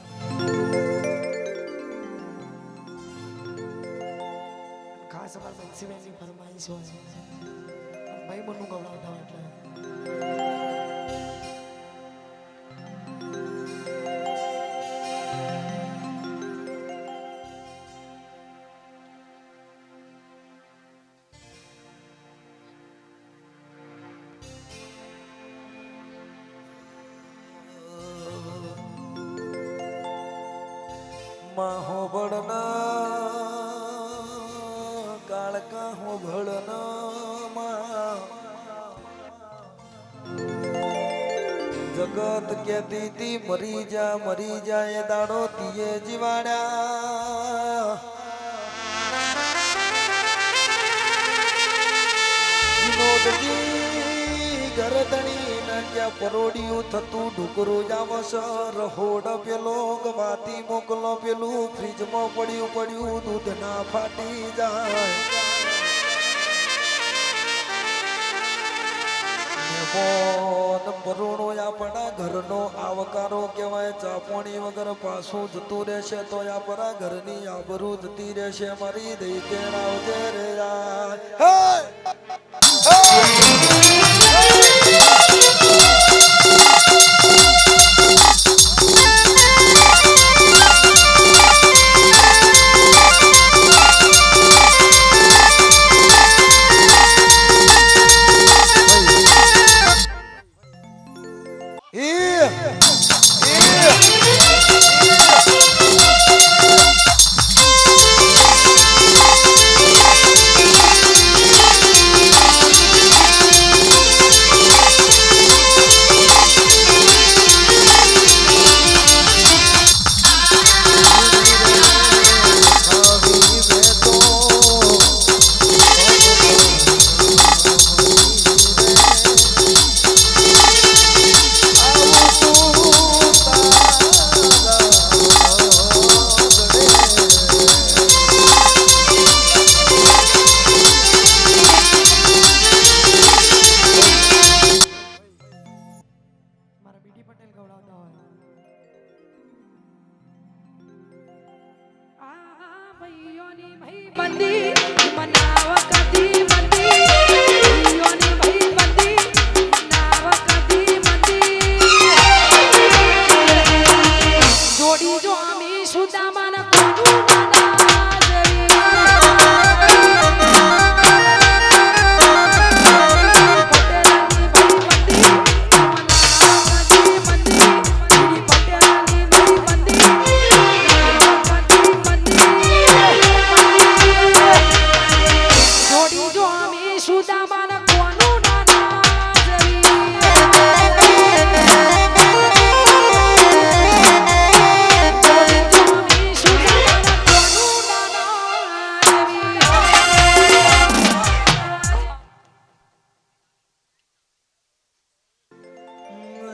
ખાસ અમારા મેક્સિમમની ફરમાઈશ હોય ભાઈ મનનું ગવડાવતા હોય એટલે માહો બળના કાળકા હો ભળના જગત કેતી તી મરી જા એ દાડો તીએ જીવાડ્યા વિનોદજી ગરદણી નાટ્યા પરોડિયું થતું ઢુકરું જાવસ રહોડ પેલો ગવાતી મોકલો પેલું ફ્રીજમાં પડ્યું દૂધ ના ફાટી જાય મહેમાન પરોણો આપણા ઘરનો આવકારો કહેવાય ચાપોણી વગર પાછું જતું રહેશે તો આપણા ઘરની આબરૂ જતી રહેશે મારી દઈ તેડાવજે રે યાર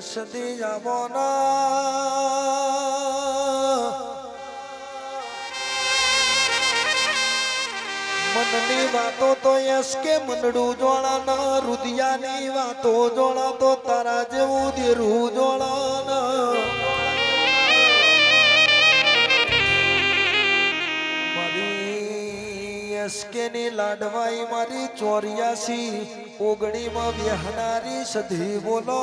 સદી જામોના મનની વાતો તો યસ કે મનડું જોણા ના રુદિયાની વાતો જોણા તો તારા જેવું દેરું જોણા ના મારી એસકે ની લાડવાઈ મારી 84 ઓગણીમાં બેહનારી સધી બોલો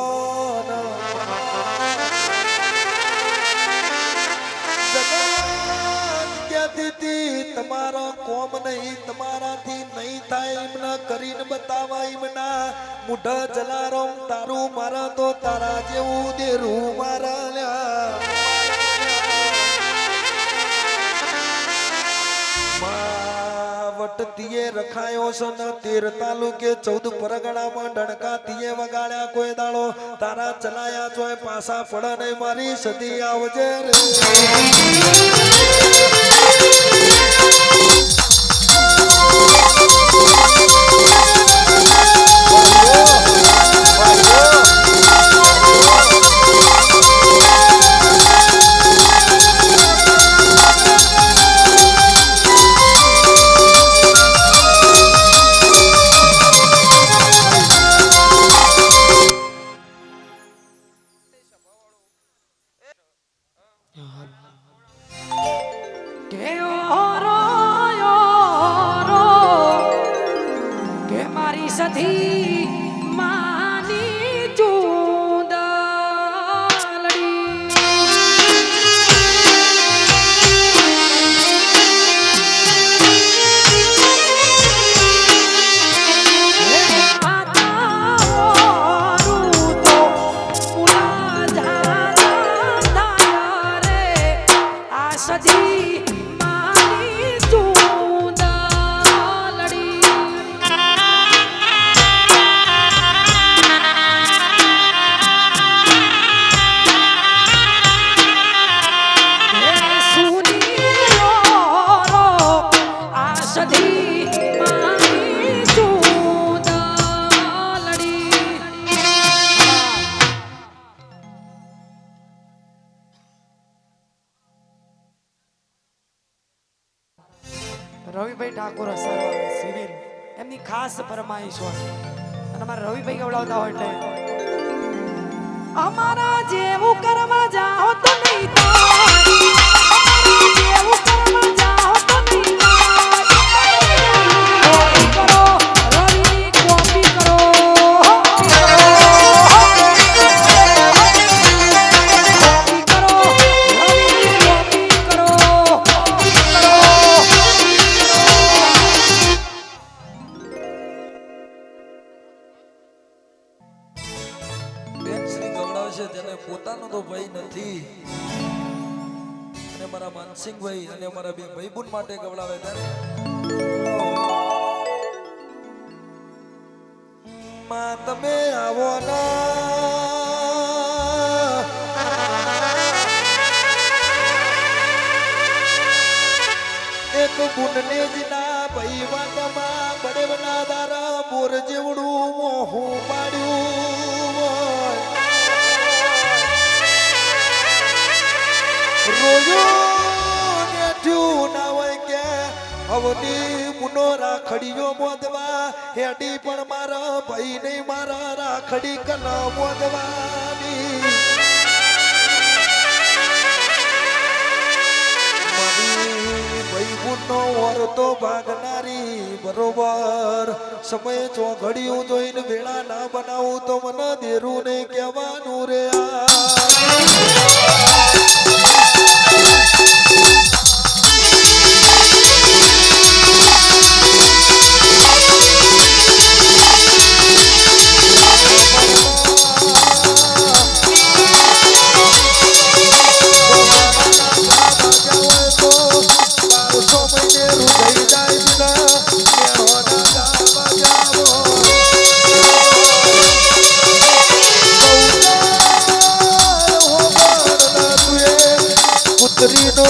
તમારો કોમ નહીં તમારાથી નહીં થાય એમના કરીને બતાવા એમના મુઢા જલારામ તારું મારા તો તારા જેવું દેરું મારા લ્યા વટતીએ રખાયો છે ને 13 તાલુકે 14 પરગણામાં ડણકાતીએ વગાડ્યા કોઈ દાડો તારા ચલાયા જોય પાસા પડે નહીં મારી સદી આવજે રે કે મારી સધી માની રવિભાઈ ઠાકોર સરવાળા સિવિલ એમની ખાસ ફરમાઈશ હોય અને અમારા રવિભાઈ ગવડાવતા હોય એટલે અમારા જેવું કરવા જાઓ તો નહીં થાય અમારા જેવું કરવા જાઓ તો નહીં થાય કરો રવિની કોપી કરો જેને પોતાનો તો ભાઈ નથી અને મારા માનસિંહભાઈ અને મારા બે ભાઈબુન માટે ગવડાવે ત્યારે માં તમે આવો ના એક ગુણને જ ના ભાઈ વાતમાં બડેવના દારા બોર જેવડું મોહું પાડ્યું હવની મુનો રાખડીઓ મોદવા હેડી પણ મારા ભાઈ નહીં મારા રાખડી કલા મોદવાની ભાઈ ગુનો વરતો ભાગનારી બરોબર સમય ચોઘડિયું જોઈને વેળા ના બનાવું તો મને દેરું નહીં કહેવાનું રે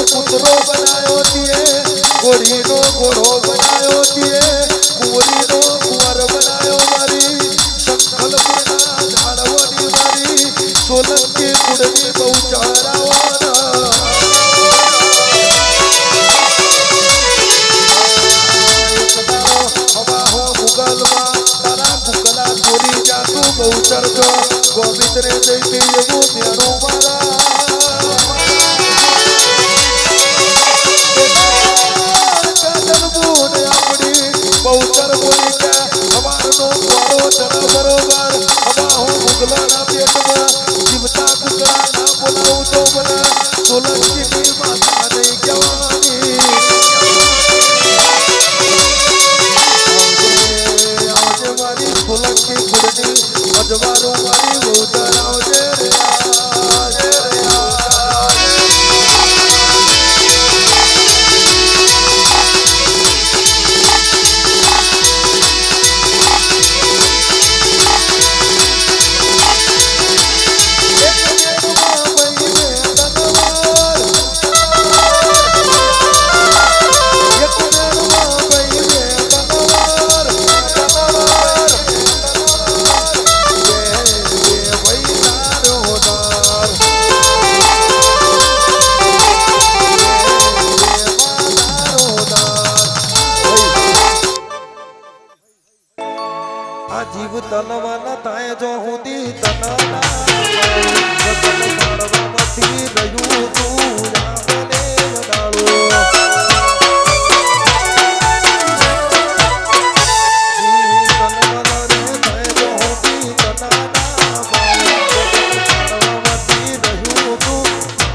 કૂતરો બનાયો તીએ ઘોડીનો ઘોડો બનાયો તીએ કુંવરીનો કુંવર બનાયો મારી સંકલ્પના ઝાડવોની મારી સોલ પૂરી જાતું બહુ ચરચો ગોવિંદરે જઈતી એવું મેણું મારા બહુચર બોલી કે અમારનો મારો જરા બરોબર હવા હું મુગલાના પેટમાં જીવતા કુકડા ના બોલાવું તો મને સોલંકીની માતા નહીં કહેવાની આવજે મારી સોલંકી કુળની અજવારો મારી બહુચર આવજે રે આવજે રે જીવ તનવાના થાય જો હુંદી તનના વતન મારવામાંથી રહ્યું તું રામને વડાળો જીવ તનવાના રે થાય જો હુંદી તનના મારવામાંથી રહ્યું તું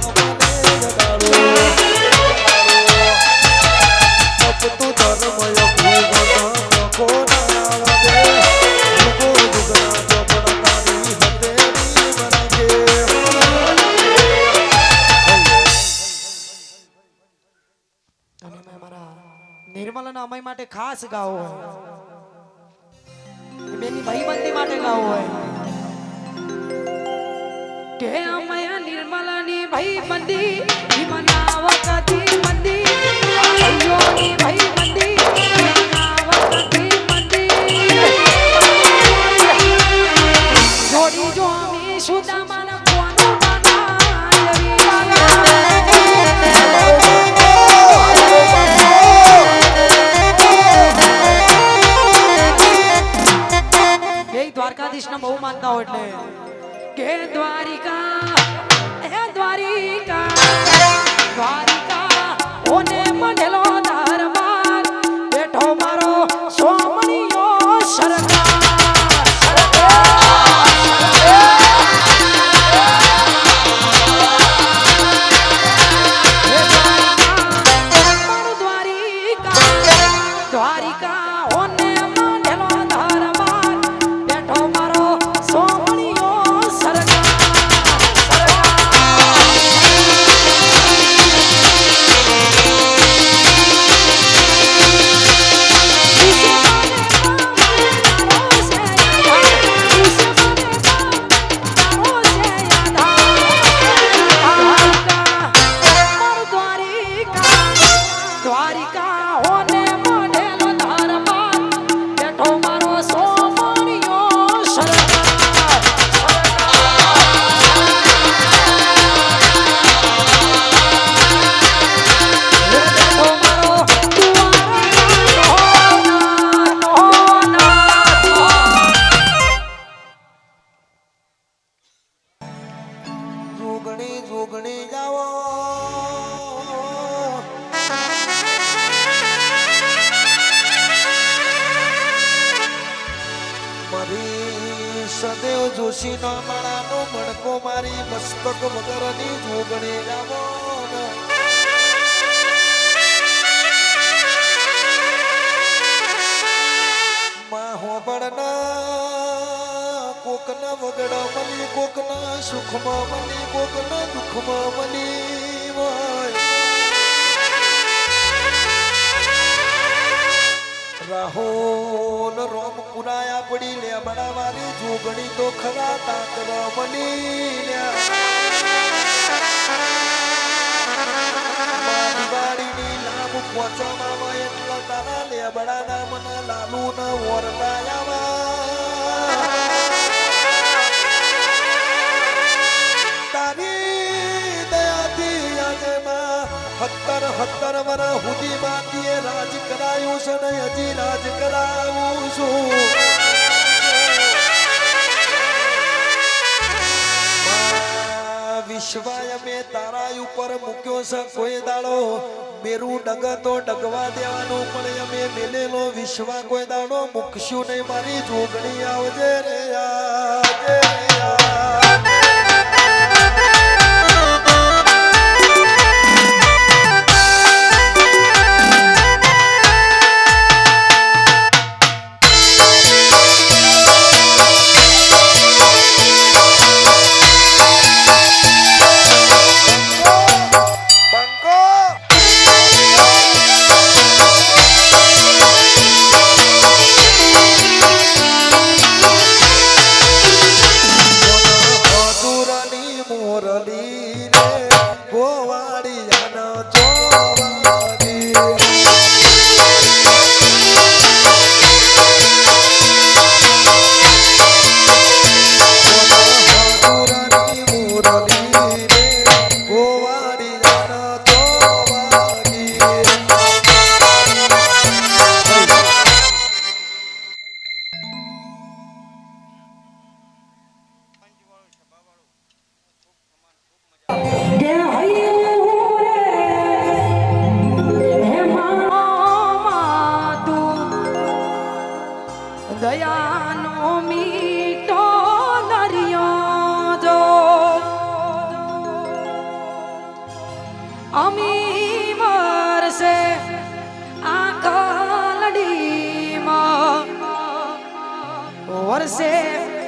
રામને વડાળો અપતું ધર્મય ભૂગના કોના નિર્મલાના અમય માટે ખાસ ગાવો હોય બેની ભાઈબંધી માટે ગાવો હોય કે અમય નિર્મલાની ભાઈબંધી મનાવતી મંદી અયોની ભાઈબંધી મનાવતી મંદી જોડી જો અમે સુદામાના કોનો દ્વારકાધીશ ને બહુ માનતા હોય એટલે કે દ્વારિકા ઓને મઢેલો દરબાર બેઠો મારો સોમણીયો સરકાર દ્વારિકા ઓને મઢેલો દરબાર બેઠો મારો સોમણીયો સરકાર જોગણી જાવો મારી સદેવ જોશી નો માળાનો મણકો મારી મસ્તક વગરની જોગણી જાવો માં હોબળના કોકના વગડા મળી કોકના સુખમાં મળી કોકના દુઃખમાં મળી રાહોલ રોમ પુરાયા પડી લે બડાવારી જોગણી તો ખરા તાકરા મળી દિવાળીની લાભ પહોંચવામાં એટલા તારા લે બડાના મને લાલુ ન વરદાયામાં તારી દયાથી આજે માં 70 વર સુધી બાતીએ રાજ કરાયું છે ને હજી રાજ કરાવું છું વિશ્વાય અમે તારા ઉપર મૂક્યો છે કોઈ દાડો મેરું ડગ તો ડગવા દેવાનું પણ અમે મેલેલો વિશ્વા કોઈ દાડો મૂકશું નહીં મારી જોગણી આવજે રે આવજે રે દયાનો મીઠો દરિયો જો અમી વરસે આ કલડીમાં વરસે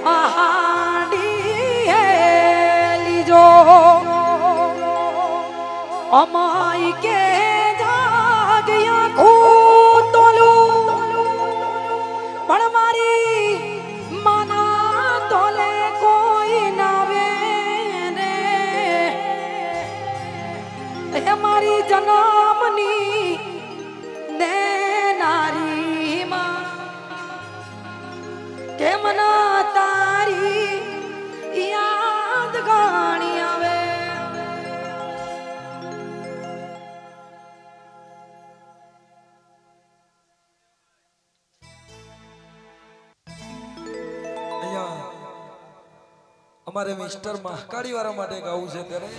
આહાડી લીજો અમાઈ કે જાગ્યા ખૂતોલું પણ મારી માના તોલે કોઈ નાવે ને એ મારી જન્મની દેનારી માં કેમ ના તારી યાદ ગાણી આવે અમારે મિસ્ટર મહાકાળી વાળા માટે ગાવું છે ત્યારે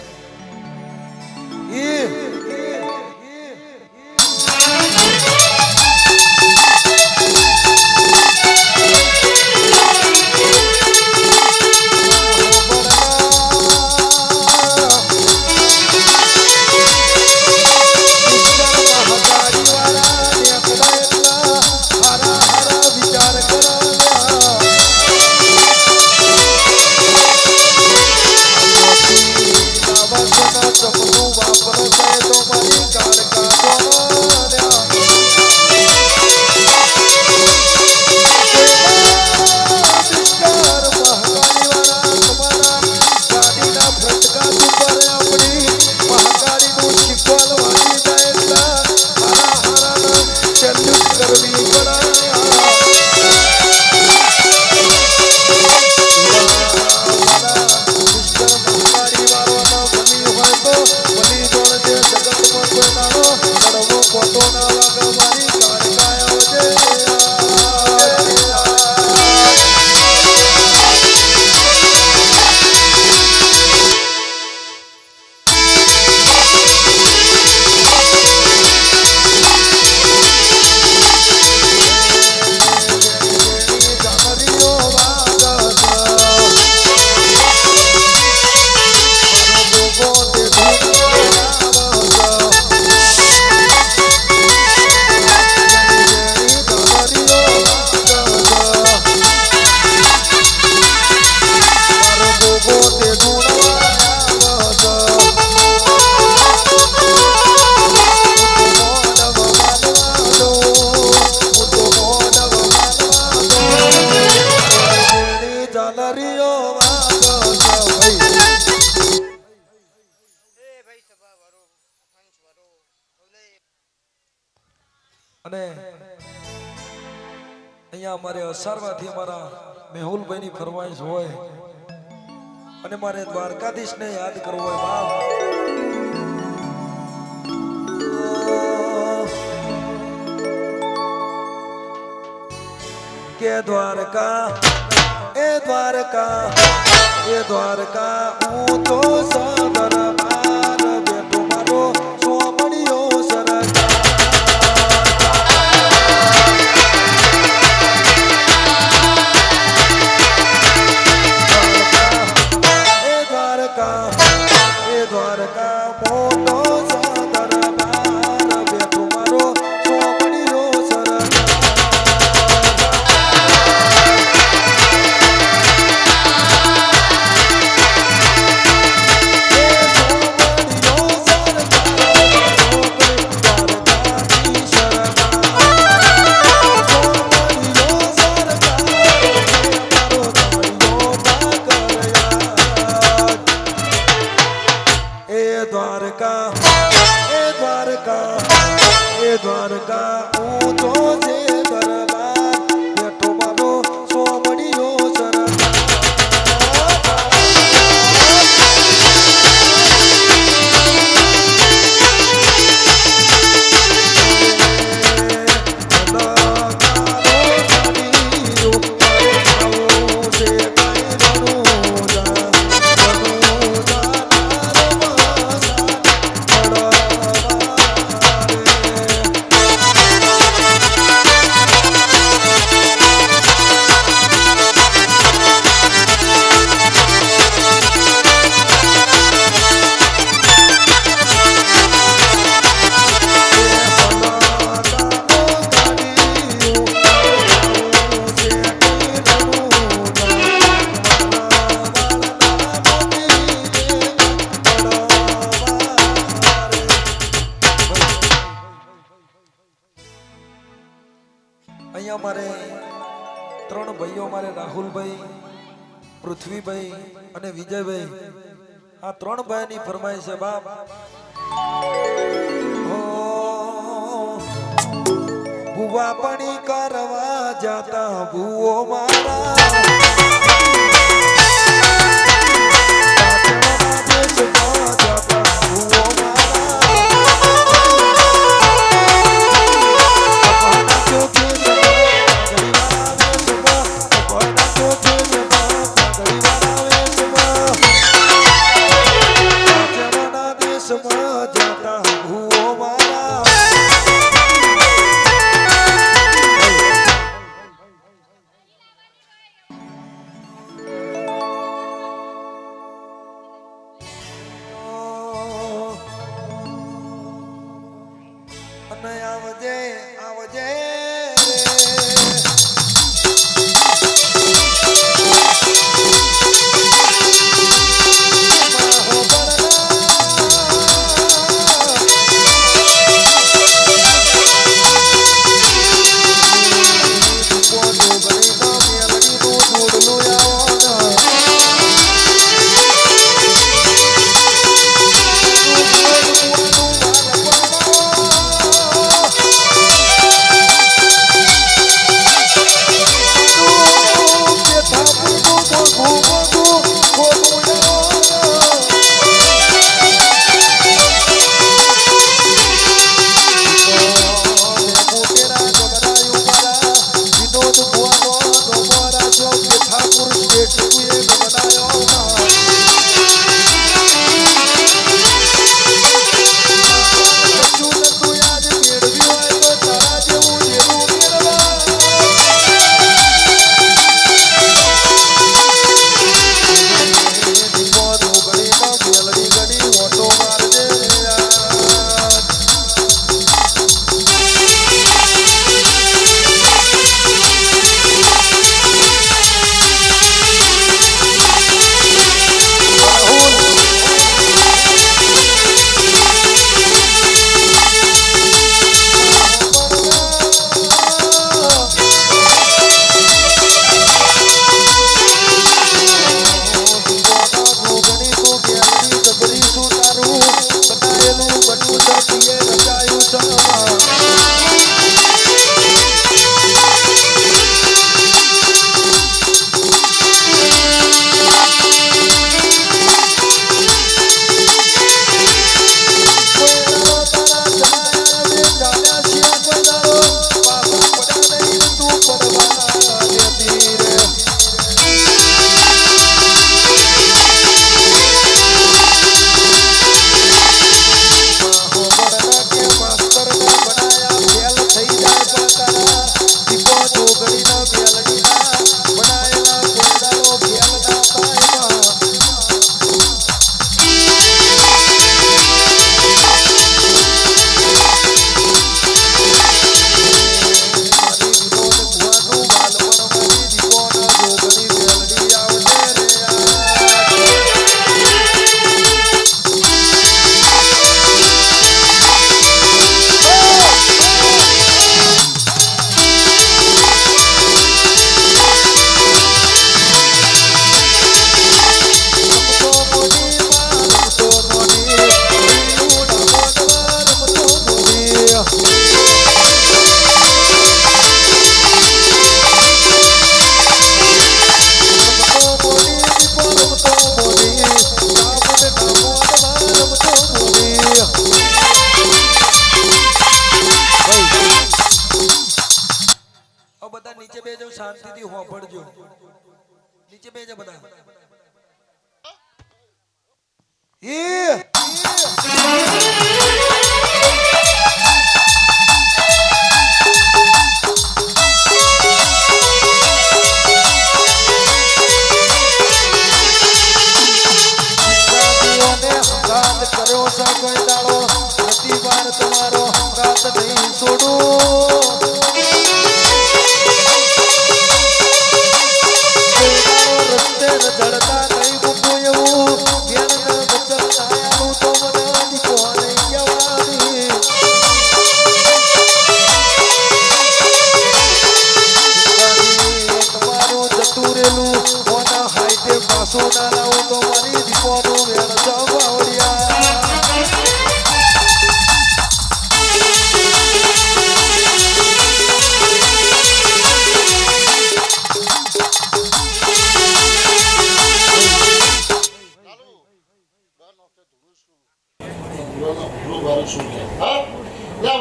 અને અહીંયા અમારે અસારવાથી અમારા મેહુલભાઈની ફરમાઈશ હોય અને મારે દ્વારકાધીશને યાદ કરવો હોય બાપ કે દ્વારકા એ દ્વારકા હું તો સદા અમારે રાહુલભાઈ, પૃથ્વીભાઈ અને વિજયભાઈ, આ 3 ભાઈની ફરમાઈશ છે બાપ. ભૂવા પાણી કરવા જાતા ભૂવો મારા આવજે આવજે શાંતિથી હોંભળજો. નીચે બેજો બધા. કર્યો છે કોઈ દાડો પ્રતિ વાર તમારો હંગાત નહીં છોડું. જડતા નહીં મૂકું એવું જ્ઞાન વચન આયાનું તો મને દીકો નહીં કહેવાની. તમારું ઓના હાઈટે પાછું ના લાવું તો મારી દીપોનું વેણ સંભાળ્યા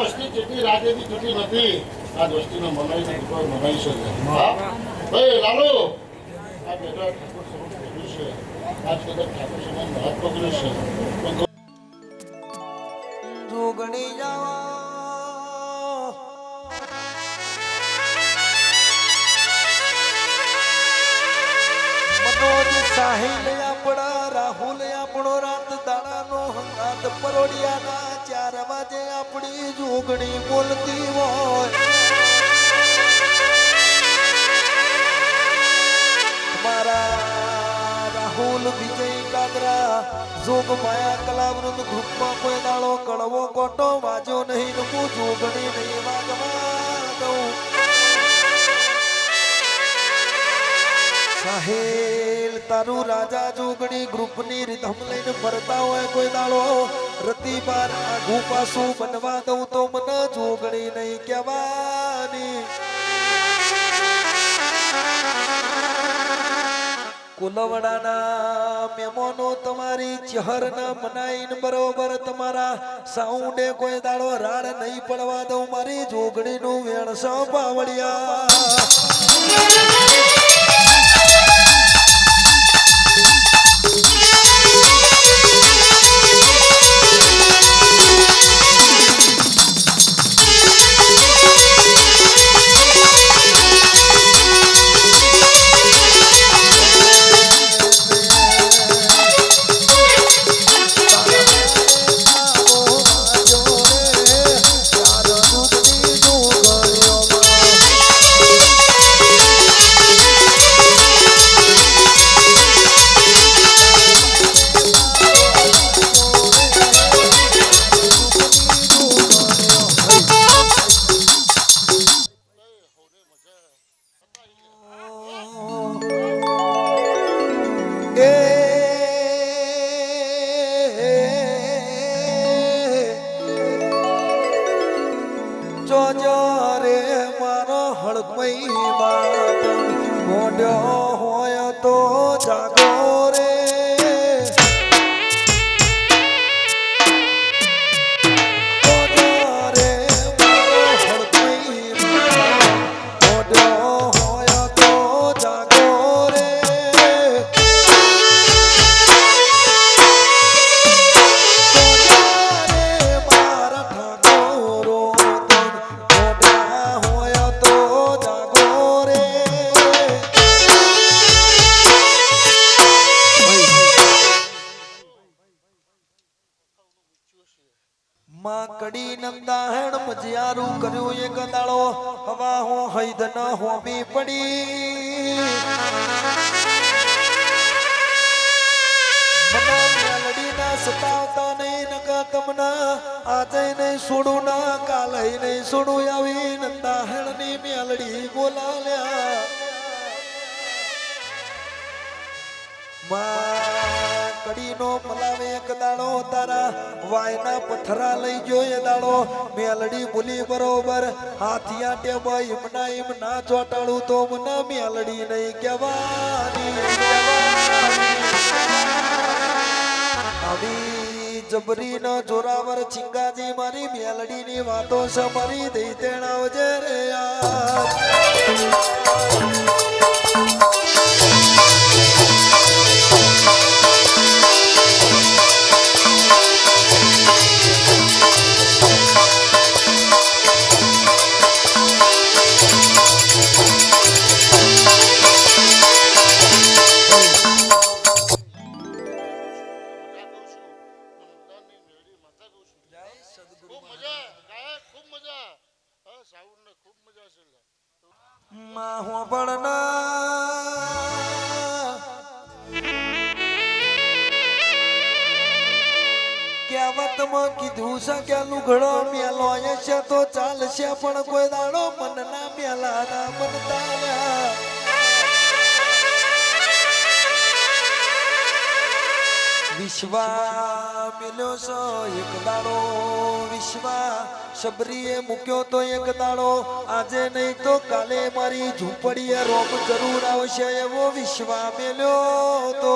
વસ્તી જેટલી રાજેથી જેટલી નથી આ વસ્તીને મનાઈ મનાઈ છે હા ભાઈ લાલુ આ બેટા ઠાકોર સ્વરૂપ કર્યું છે આજ કદાચ ઠાકોર સમાન મહત્વ કર્યું છે જોગણી જાવા મનોજ સાહિલ આપણા રાહુલ આપણો રાત દાડાનો હંગાત પરોડિયાના 4 વાગે આપણી જોગણી બોલતી હોય મારા રાહુલ વિજય કાગરા જોગ માયા કલાવૃંદ ગ્રુપમાં કોઈ દાડો કડવો કોટો વાજો નહીં હું જોગણી નહીં વાગવા દઉં સાહેલ તારું રાજા જોગણી ગ્રુપની રીધમ લઈને ફરતા હોય કોઈ દાડો રતિબાર આઘું પાછું બનવા દઉં તો મને જોગણી નહીં કહેવાની કુલવડાના મહેમાનો તમારી ચહરના મનાઈને બરોબર તમારા સાઉન્ડે કોઈ દાડો રાડ નહીં પડવા દઉં મારી જોગણીનું વેણ સંભાળ્યા હોય તો જાગો રે માં કડી નંદાહેણ મજિયારું કર્યું એક દાડો હવા હો હૈદ ન હોમી પડી મેલડીના સતાવતા નહીં નકા તમને આજે નહીં છોડું ના કાલે નહીં છોડું આવી નંદાહેણની મેલડી બોલાલ્યા માં કડીનો મલાવે એક દાડો તારા વાયના પથરા લઈ ગયો એ દાડો મેલડી બોલી બરોબર હાથિયા ટેબા ઈમના ઈમ ના ચોટાડું તો મને મેલડી નહીં કહેવાની આવી જબરી ન જોરાવર ચિંગાજી મારી મેલડીની વાતો છે મારી દઈ તેણાવજે રે યાર કહેવતમાં કીધું છે કે લુગડો મેલો છે તો ચાલશે પણ કોઈ દાડો મનના મેલા ના બનતા વિશ્વા મિલ્યો છો એક દાડો વિશ્વા શબરીએ મૂક્યો તો એક દાડો આજે નહીં તો કાલે મારી ઝૂંપડીએ રોમ જરૂર આવશે એવો વિશ્વા મેલ્યો તો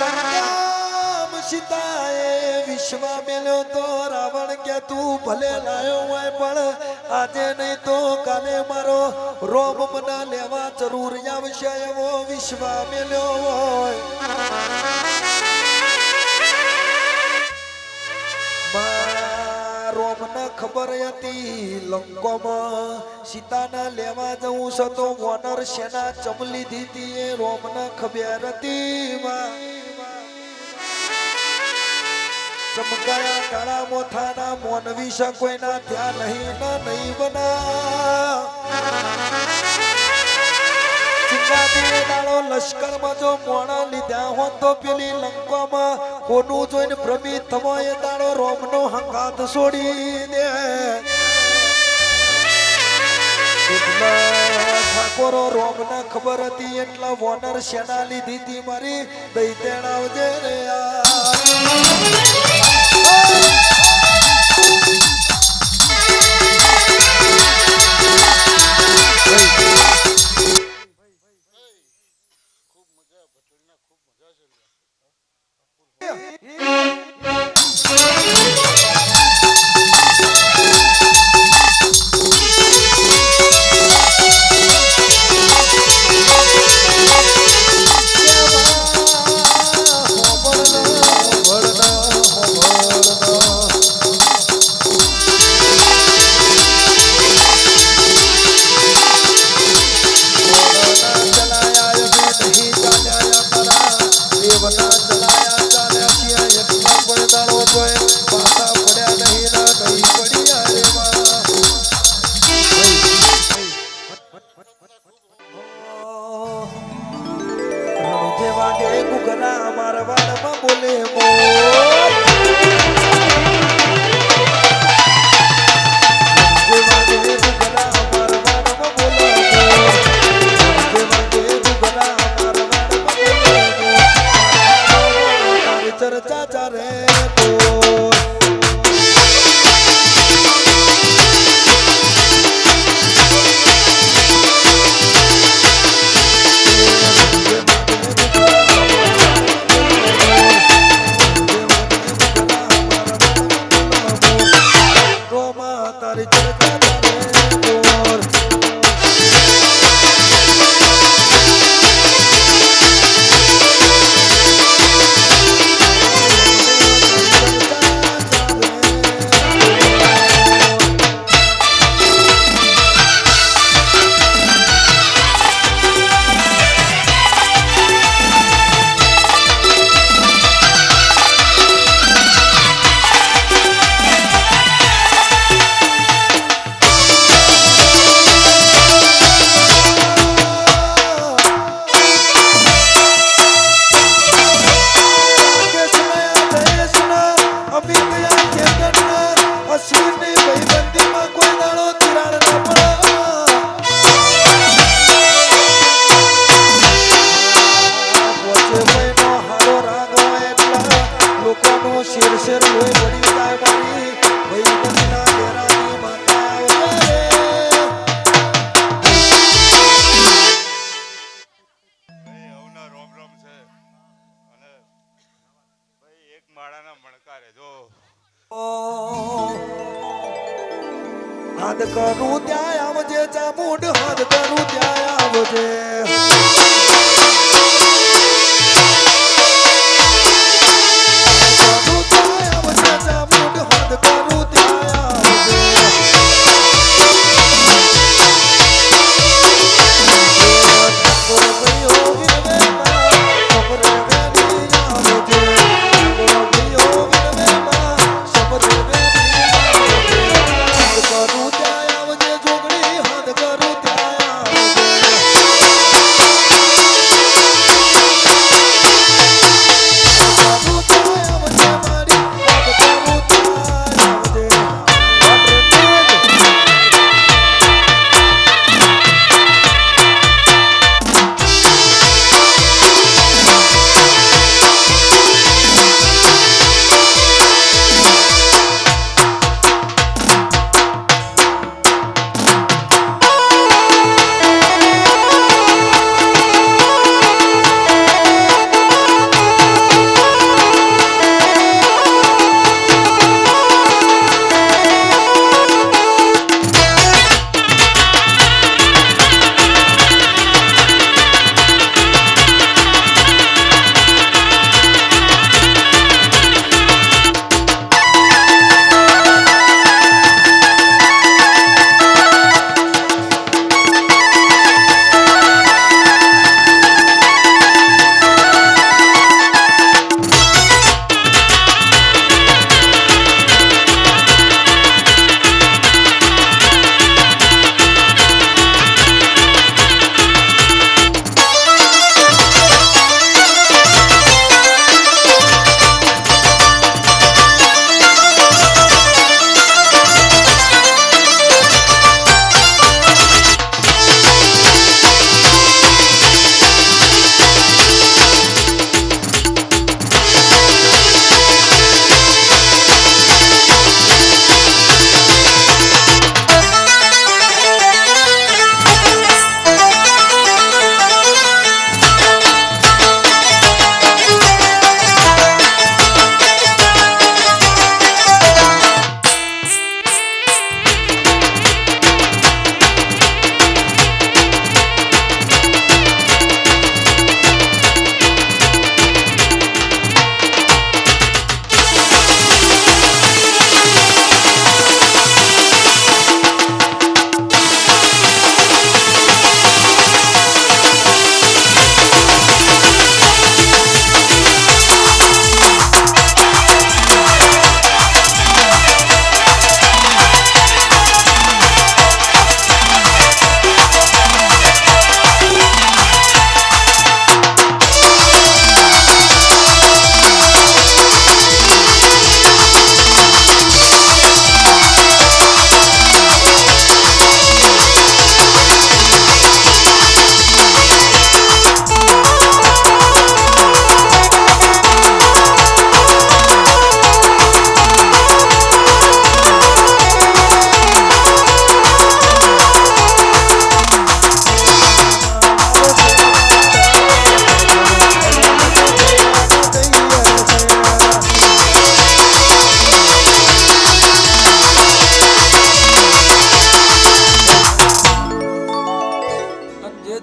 લંકામ સીતાએ વિશ્વા મેલ્યો તો રાવણ કે તું ભલે લાયો હોય પણ આજે નહીં તો કાલે મારો રોમ મને લેવા જરૂર આવશે એવો વિશ્વા મેલ્યો હોય રોમને ખબર હતી લંકોમાં સીતાના લેવા જવું છે તો વોનર સેના ચમલી દીધી એ રોમને ખબર હતી ચમકાયા કાળા મોથાના મોન વિશે કોઈના ધ્યાન નહીં બના લશ્કરમાં જો મોણા લીધા હોત તો પેલી લંકામાં કોનું જોઈને ભ્રમિત થવો એ દાડો રોમનો હંગાત છોડી દે ઠાકોરો રોમને ખબર હતી એટલા વોનર સેના લીધી હતી મારી દઈ તેણાવજે રે હાથ કરું ત્યાં આવજે ચામુંડ હાથ કરું ત્યાં આવજે કરું ત્યાં આવજે જોગણી હાથ કરું ત્યાં આવજે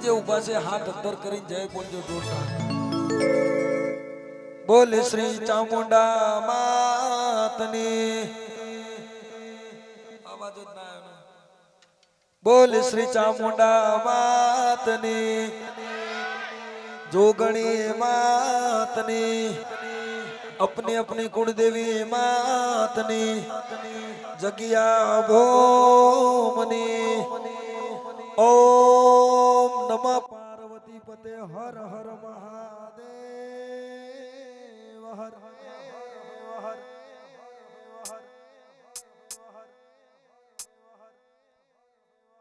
જે ઊભા છે હાથ અંદર કરીને જય બોલજો જોરદાર. બોલ શ્રી ચામુંડા માતની આવાજ જ ના આવ્યો ને. બોલ શ્રી ચામુંડા માતની જોગણી માતની अपनी अपनी कुलदेवी मातनी जगिया भोमनी ओम नमः पार्वती पते हर हर महादेव हर हर हर